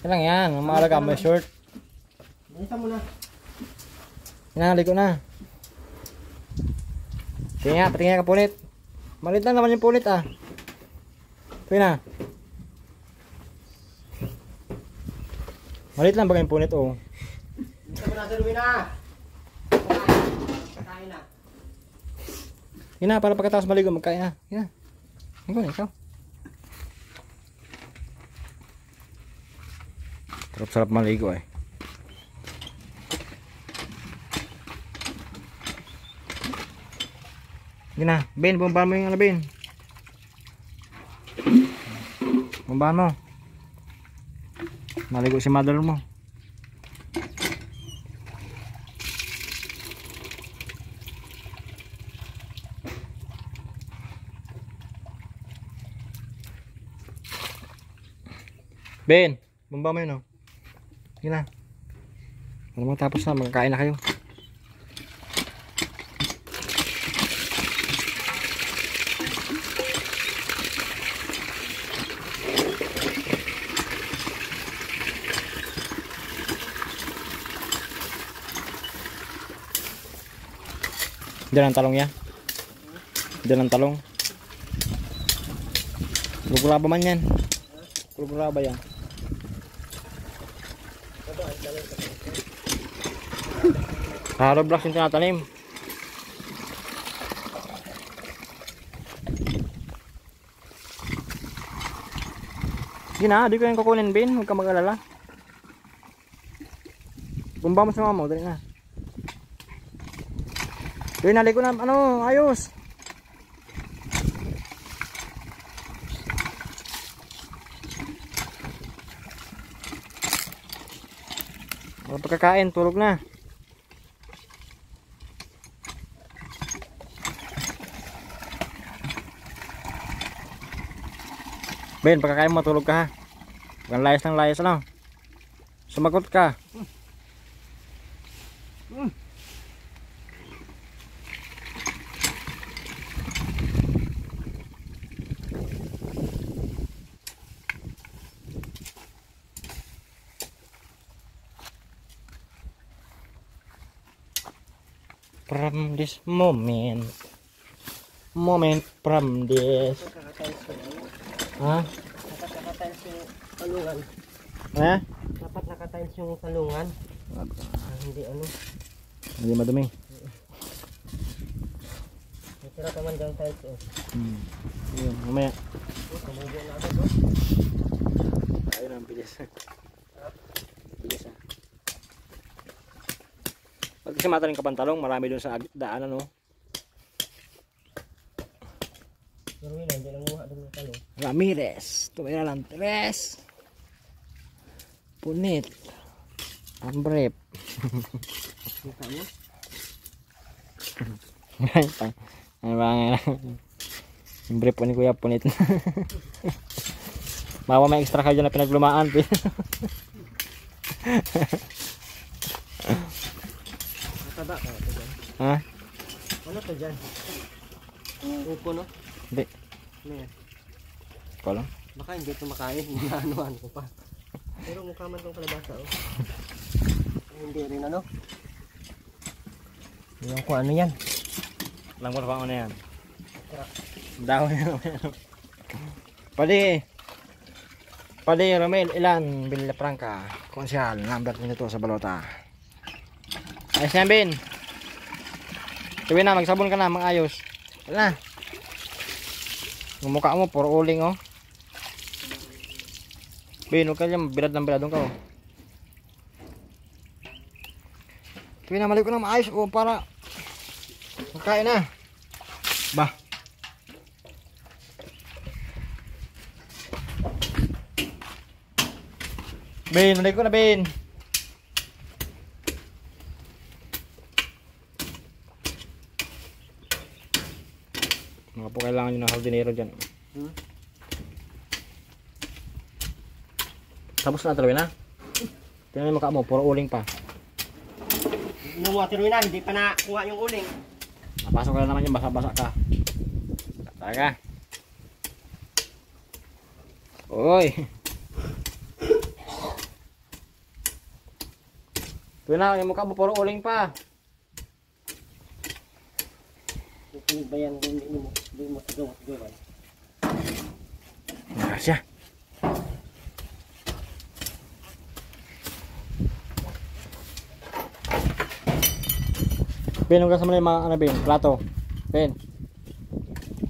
Yan lang yan, ang maalaga may short. Bilisan mo na. Hinaligo na. Patingin ka punit. Malit lang naman yung punit ah. Tuwi na. Malit lang ba yung punit oh. Bilisan mo na, Sir Ruben, ha? Kain na. Yun na, para pagkatapos maligo magkain na. Yun na. Ikaw na, ikaw. Sarap-sarap maligo eh. Yun na, Ben, bumbahan mo yung ano, Ben. Bumbahan mo. Maligo si mother mo. Ben, bumbahan mo yun oh. Yun na. Ano matapos na, magkakain na kayo. Diyan ang talong yan. Diyan ang talong. Gugula ba man yan? Gugula ba yan? Haro blocks yung tinatanim. Sige na, di ko yung kukunin, Ben. Huwag ka mag-alala. Bumba mo sa mama mo, dali na. Ben, nali ko na, ano, ayos. Mga pagkakain, tulog na. Ben, pagkakain mo, tulog ka ha. Huwag layas ng layas lang. Sumagot ka. From this moment from this. Ha? Dapat nakatiles yung talungan. Ha? Dapat nakatiles yung talungan. Hindi ano. Hindi madumi. May tira naman dyan tiles oh. Yun, mamaya. Kamubo na agad oh. Ayun ang bilis. Bilis ha. Pag kasi mataling kapantalong, marami dun sa daan ano. Pero yun, hindi lang muha doon yung talong. Ramirez, tumira lang tres. Punit. Ambrep. Kita mo? Ano ba nga? Ambrep po ni Kuya Punit. Mawa may extra kayo dyan na pinaglumaan. Mataba ka ito dyan. Ha? Ano to dyan? Upo no? Hindi. Ano yan? Ikaw lang. Baka hindi ito makain. Hinaanuhan ko pa. Pero mukha man itong kalabasa oh. Hindi rin ano. Yung kung ano yan. Lang mo na pa ano yan. Dahon yan. Pwede Romel, ilan? Villafranca. Konsyal, number nito sa balota. Ayos yan, Ben. Sabi na, magsabon ka na, mang-ayos. Wala na. Yung mukha mo, puro uling, oh. Ben, huwag ka dyan, bilad ng biladong ka, oh. Sabi na, mali ko na maayos, oh, para magkain na. Bah. Ben, mali ko na, Ben. Mga po kailangan nyo ng hardinero dyan. Tapos na tuloy na. Tingnan mo mukha mo, puro uling pa. Nung water na, hindi pa nakuha yung uling. Napasok ka na naman yung basa-basa ka. Taka. Uy. Tuloy na, yung mukha mo, puro uling pa. Hindi ba yan? Hindi mo gawa. Nakasya. Ben, hugasan mo na yung mga ano, Ben, plato. Ben.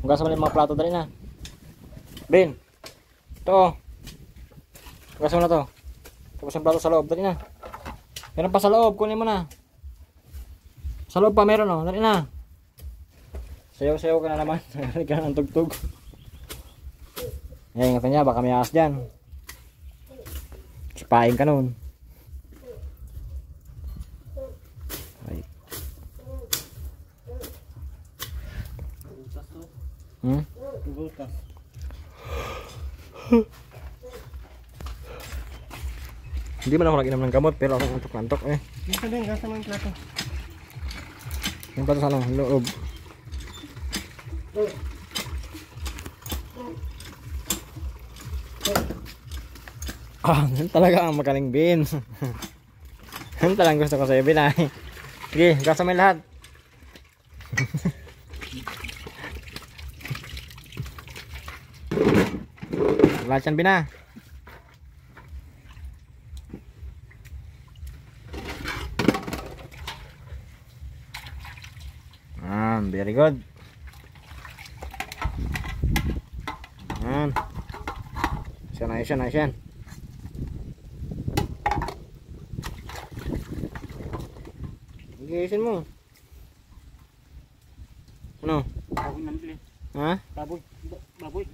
Hugasan mo na yung mga plato, dali na. Ben. Ito. Hugasan mo na to. Tapos yung plato sa loob, dali na. Meron pa sa loob, kunin mo na. Sa loob pa meron, oh, dali na. Sayaw-sayaw ka na naman. Narinig ka ng tugtog. Ay, ingatan niya, baka may ahas dyan. Sipain ka nun. Ay. Butas. Hindi man ako nag-inom ng gamot pero ako antok-antok eh. Dito din, gasa mo yung plato. Yung plato sa loob. Yan talaga ang magaling Bin. Yan talagang gusto ko sa'yo Bin ay. Sige, gasa mo yung lahat. Lahat yan Bin ah. Very good. Ayos yan. Gigisin mo. Ano? Baboy nanili. Ha? Baboy. Baboy.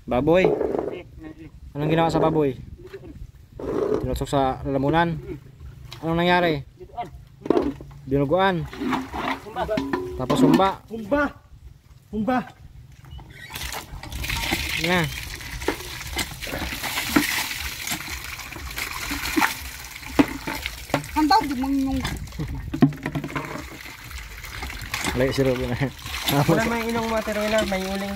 Baboy? Nanili. Anong ginawa sa baboy? Tinutok sa lalamunan? Anong nangyari? Dituan. Dinuguan? Humba. Tapos humba? Humba! Nga. Handaw, di mo yung... Lagi si Ruby na. Wala may inong water wheeler, may uling.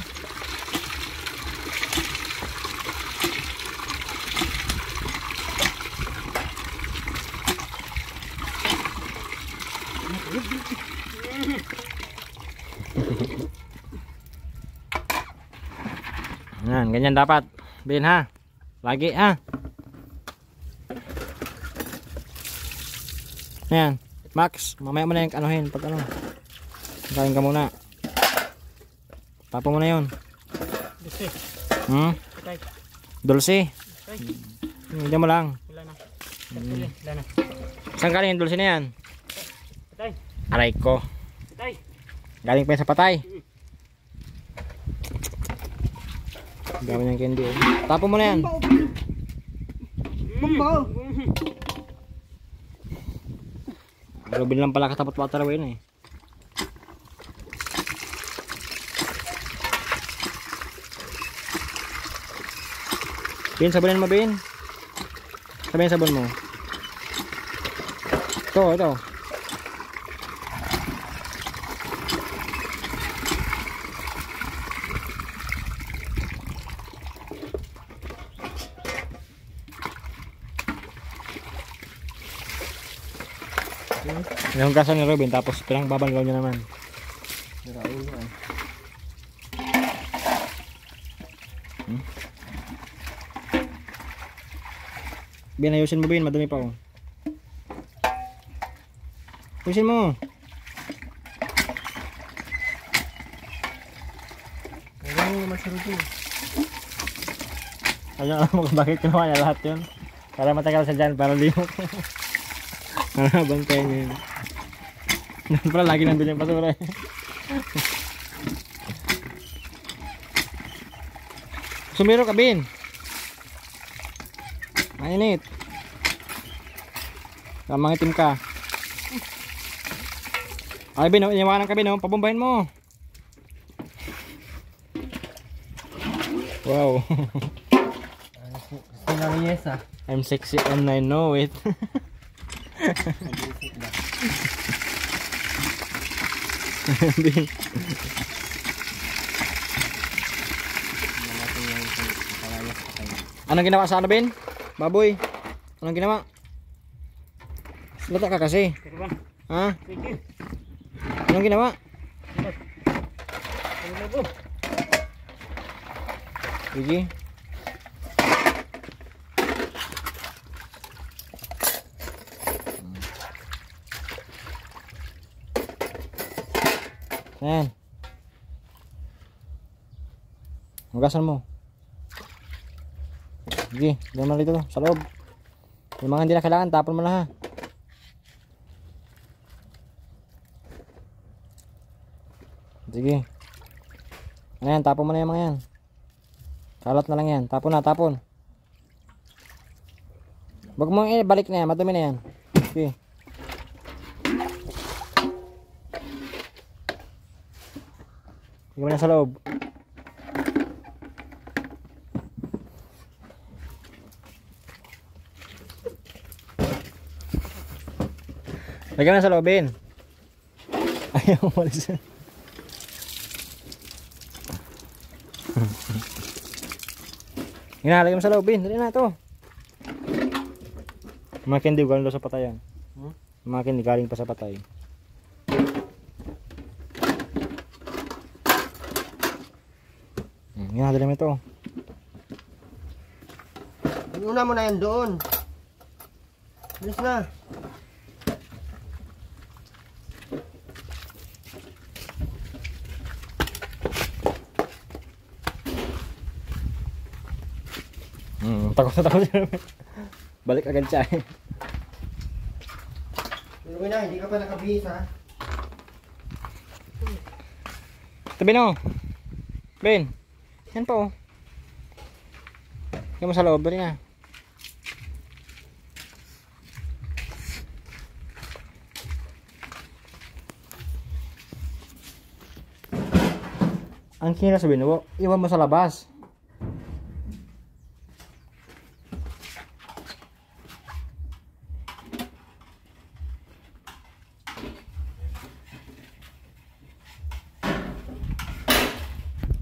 Yan, ganyan dapat. Bin ha. Lagi ha. Yan. Max, mamaya mo na yung anuhin pag ano. Kain ka muna. Tapo mo na yun. Dulce. Patay. Dulce. Patay. Hindi mo lang. Wala na. Wala na. Saan galing yung dulce na yan? Patay. Aray ko. Patay. Galing pa yan sa patay. Gawin yung candy. Tapo mo na yan. Bumbaw. Robin lang pala katapot water away na eh. Bin, sabunin mo Bin. Sabihin sabon mo. Ito. Yung gasan ni Robin tapos pinang babanlaw niya naman. Bin, ayusin mo Bin, madumi pa oh. Ayusin mo. Ganyan naman si Ruby. Alam mo kung bakit kinuha niya lahat yun. Para matagal sa dyan, para limok. Bantayan niya yun. Pala lagi nandun yung basura. Sumiro ka Bin. Mainit. Mangitim ka. Ay Bin, iniwanan ka Bin, pabombahin mo. Wow. Sinariyes ah. I'm sexy and I know it. Bin. Anong ginawa sa ano Bin? Baboy. Anong ginawa? Lata ka kasi. Kirban. Ha? Sige. Anong ginawa? Ano ba? Sige. Ayan. Hugasan mo. Sige, doon mo dito sa loob. Yung mga hindi na kailangan, tapon mo na ha. Sige. Ayan, tapon mo na yung mga yan. Kalat na lang yan. Tapon na, tapon. Huwag mo balik na yan, madumi na yan. Sige. Sige mo na sa loob. Lagyan na sa loobin. Ayaw umalis. Lagyan mo sa loobin. Dali na ito. Mga hindi galing daw sa patayan. Mga hindi galing pa sa patay. Dali mo ito. Una mo na yan doon. Bilis na. Takot na takot siya. Balik agad siya. Pero na, hindi ka pa nakabihis ha. Tabi na. Ben. Yan pa oh. Lagyan mo sa loob. Dali na. Ang kira sabihin mo, iwan mo sa labas.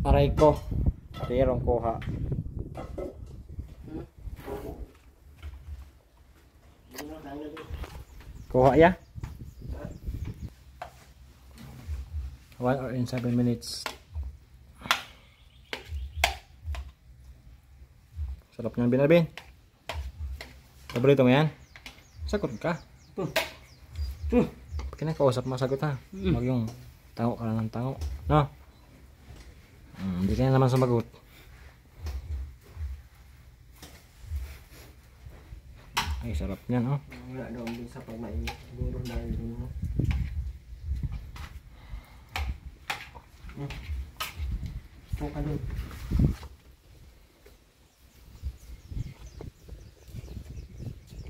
Aray ko. Tirong kuha. Kuha ya? 1 hour and 7 minutes. Sarap niyang binabin. Paborito mo yan? Sagot ka. Pag kinakausap mo, sagot ha. Huwag yung tango ka lang ng tango. No? Hindi ka na naman sumagot. Ay, sarap niyan oh. Wala daw din sa pagmainit. Siguro dahil din mo. Suka doon.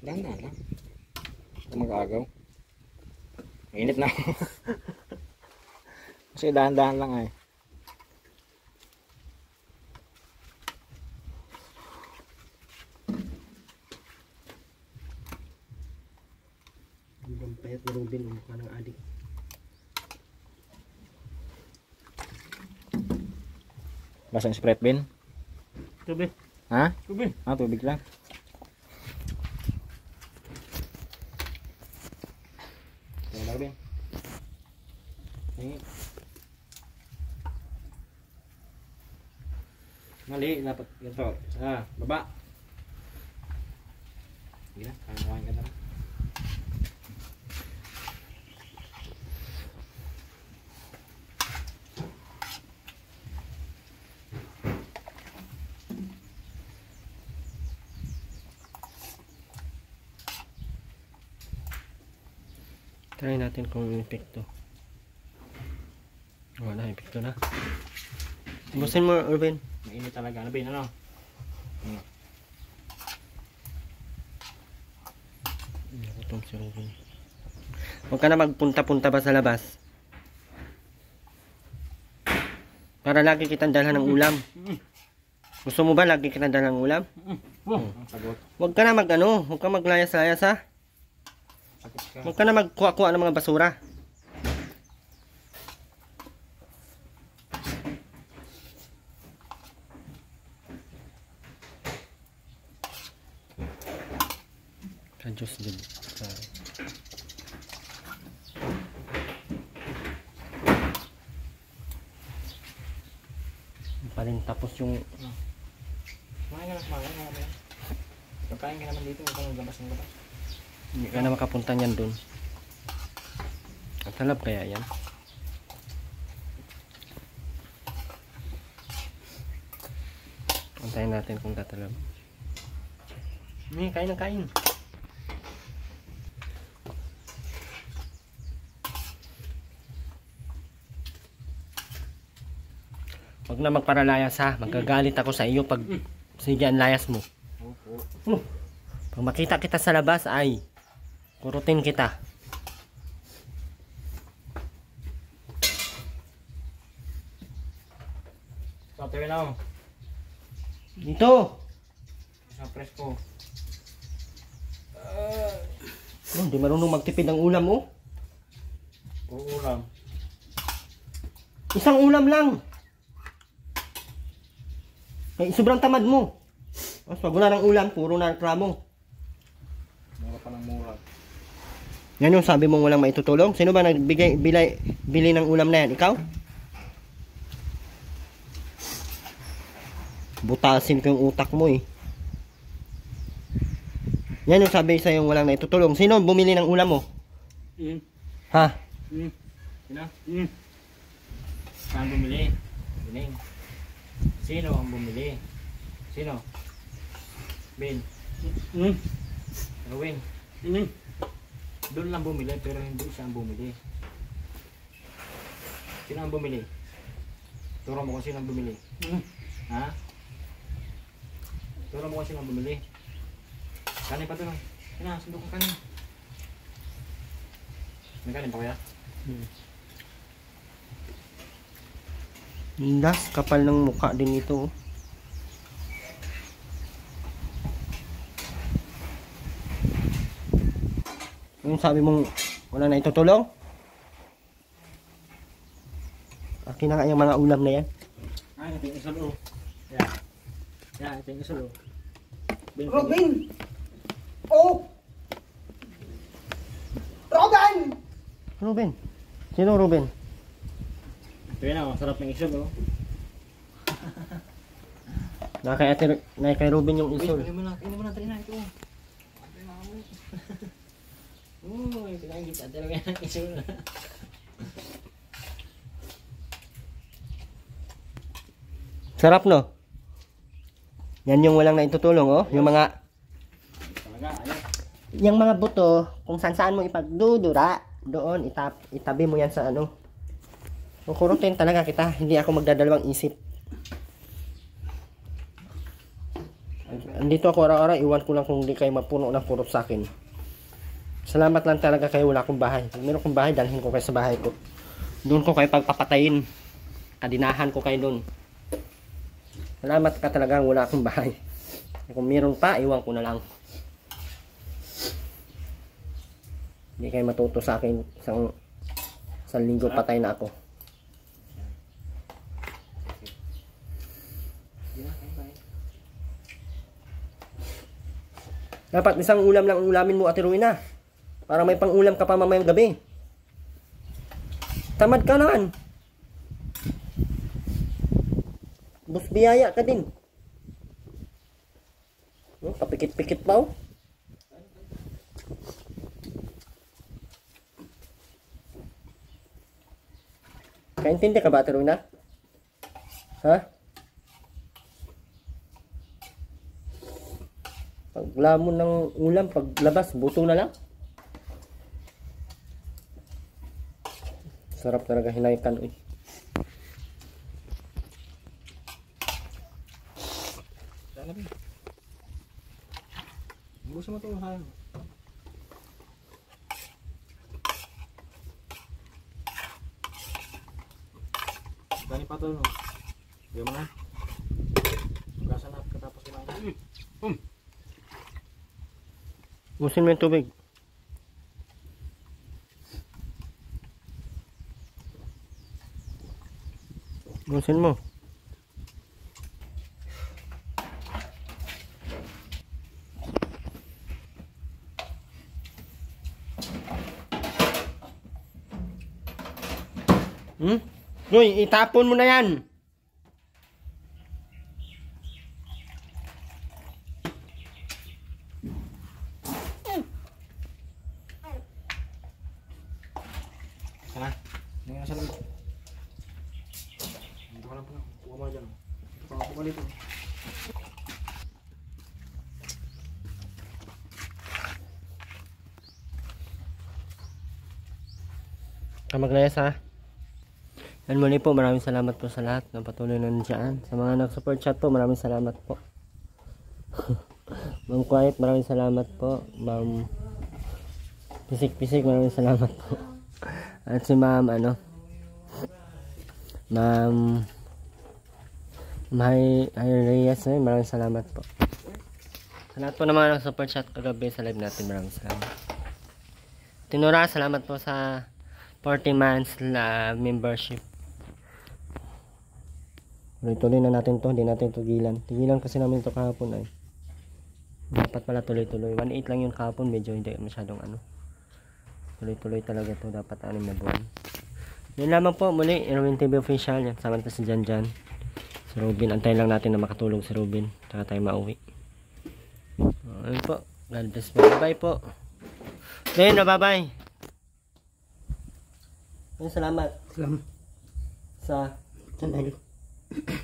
Dahan-dahan lang. Ito mag-aagaw. Mainit na. Kasi dahan-dahan lang ay. Ang payat na Ruben, mukha ng adik. Lasang Sprite bin? Tubig. Ha? Tubig. Ah, tubig lang. Ayan bin. Ayan. Mali, dapat ganito. Baba. Sige na, kakain ka na. Try natin kung epekto. Wala, epekto na. Busin mo, Ruben. Mainit talaga. Ano bin, ano? Nakutom si Ruben. Huwag ka na magpunta-punta pa sa labas. Para lagi kitang dalhan ng ulam. Gusto mo ba lagi kitang dalhan ng ulam? Ang sagot. Huwag ka na mag-ano. Huwag ka maglayas-layas ha. Sakit ka. Huwag ka na magkuha-kuha ng mga basura. Ka-juice din. Paling tapos yung Kumain ka na, kumain ka na. Pagkain ka naman dito, huwag ka maglabas ng labas. hindi ka na makapunta niyan dun. Ang talab kaya yan. Antayin natin kung tatalab. Kain na kain. Huwag na magparalayas ha. Magagalit ako sa iyo pag sige ang layas mo. Pag makita kita sa labas ay kurutin kita. So, tayo na. Dito. Sa presko. Hindi marunong magtipid ng ulam mo. Uulam. Isang ulam lang. Kaya sobrang tamad mo. Mas pag wala ng ulam, puro na reklamo. Mura pa ng mura. Yan yung sabi mong walang maitutulong. Sino ba bili ng ulam na yan? Ikaw? Butasin ko yung utak mo eh. Yan yung sabi sa'yo walang naitutulong. Sino bumili ng ulam mo? Ha? Sino? Saan bumili? Bining. Sino ang bumili? Sino? Ben. Erwin. Doon lang bumili pero hindi siya ang bumili. Sino ang bumili? Turo mo kung sino ang bumili. Ha? Turo mo kung sino ang bumili. Kanin pa doon. Sina, sundo ka kanin. May kanin pa kaya? Das, kapal ng mukha din ito. Yung sabi mong wala na itutulong? Akin na nga yung mga ulam na yan. Ay, ito yung isol o. Yeah. Yeah, ito yung isol o. Robin! Oh! Robin! Ruben? Sino Ruben? Ito yun o, sarap ng isol o. Na kay Ruben yung isol. Ini mo na, tayo na ito. Uy, pinanggit sa talaga ng isol. Sarap no? Yan yung walang naitutulong oh. Yung mga yung mga buto, kung saan mo ipagdudura, doon itabi mo yan sa ano. Kukurutin talaga kita, hindi ako magdadalawang isip. Andito ako araw-araw, iwan ko lang kung hindi kayo mapuno ng kurot sa akin. Salamat lang talaga kayo, wala akong bahay. Pag meron kong bahay, dalhin ko kayo sa bahay ko. Doon ko kayo pagpapatayin. Kadinahan ko kayo doon. Salamat ka talaga, wala akong bahay. Kung meron pa, iwan ko na lang. Hindi kayo matuto sa akin. Isang linggo patay na ako. Dapat isang ulam lang ulamin mo, Ate Rowena. Para may pang-ulam ka pa mamayang gabi. Tamad ka naman. Bus biyaya ka din. Papikit-pikit pa oh. Kaintindi ka ba, Ate Rowena? Ha? Paglamon ng ulam, paglabas, buto na lang. Sarap talaga hinaykan. Uy. Gusto mo ito sayang. Dani pa ito no. Diyan mo na. Gasan na katapos kumain. Busin mo yung tubig. Busin mo. Uy, itapon mo na yan. Sana. Hindi na siya lang. Hindi ko lang po. Kuha mo dyan. Pakapo ka dito. Kamaglayas ha. And muli po, maraming salamat po sa lahat ng patuloy na nandiyan. Sa mga nag-support chat po, maraming salamat po. Ma'am Quiet, maraming salamat po. Ma'am Pisik-Pisik, maraming salamat po. At si Ma'am, Ma'am Reyes, maraming salamat po. Sa lahat po ng mga nag-support chat kagabi sa live natin, maraming salamat. Tinura, salamat po sa 40 months membership. Tuloy-tuloy na natin to, hindi natin tigilan. Tigilan kasi namin to kahapon ay. Dapat pala tuloy-tuloy. 1.8 lang yung kahapon, medyo hindi masyadong ano. Tuloy-tuloy talaga to, dapat 6 na buwan. Yun lamang po, muli, Erwin TV Official. Yan, samanta si Jan. Si Robin, antayin lang natin na makatulog si Robin. Tsaka tayo mauwi. Ayun po, God bless po. Bye-bye po. Then, bye-bye. Salamat. Salamat. Sa Channel.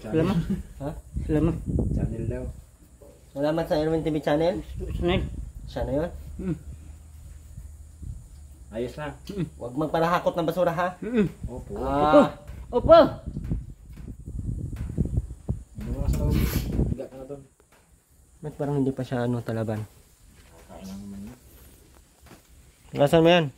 Salamat. Ha? Salamat. Channel daw. Salamat sa Erwin TV channel. Channel. Siya na yun. Ayos na. Huwag magparahakot ng basura ha. Opo. Opo. Ano nga sa loob? Higa ka na doon. Ba't parang hindi pa siya talaban? Kain lang naman yun. Gasan mo yan?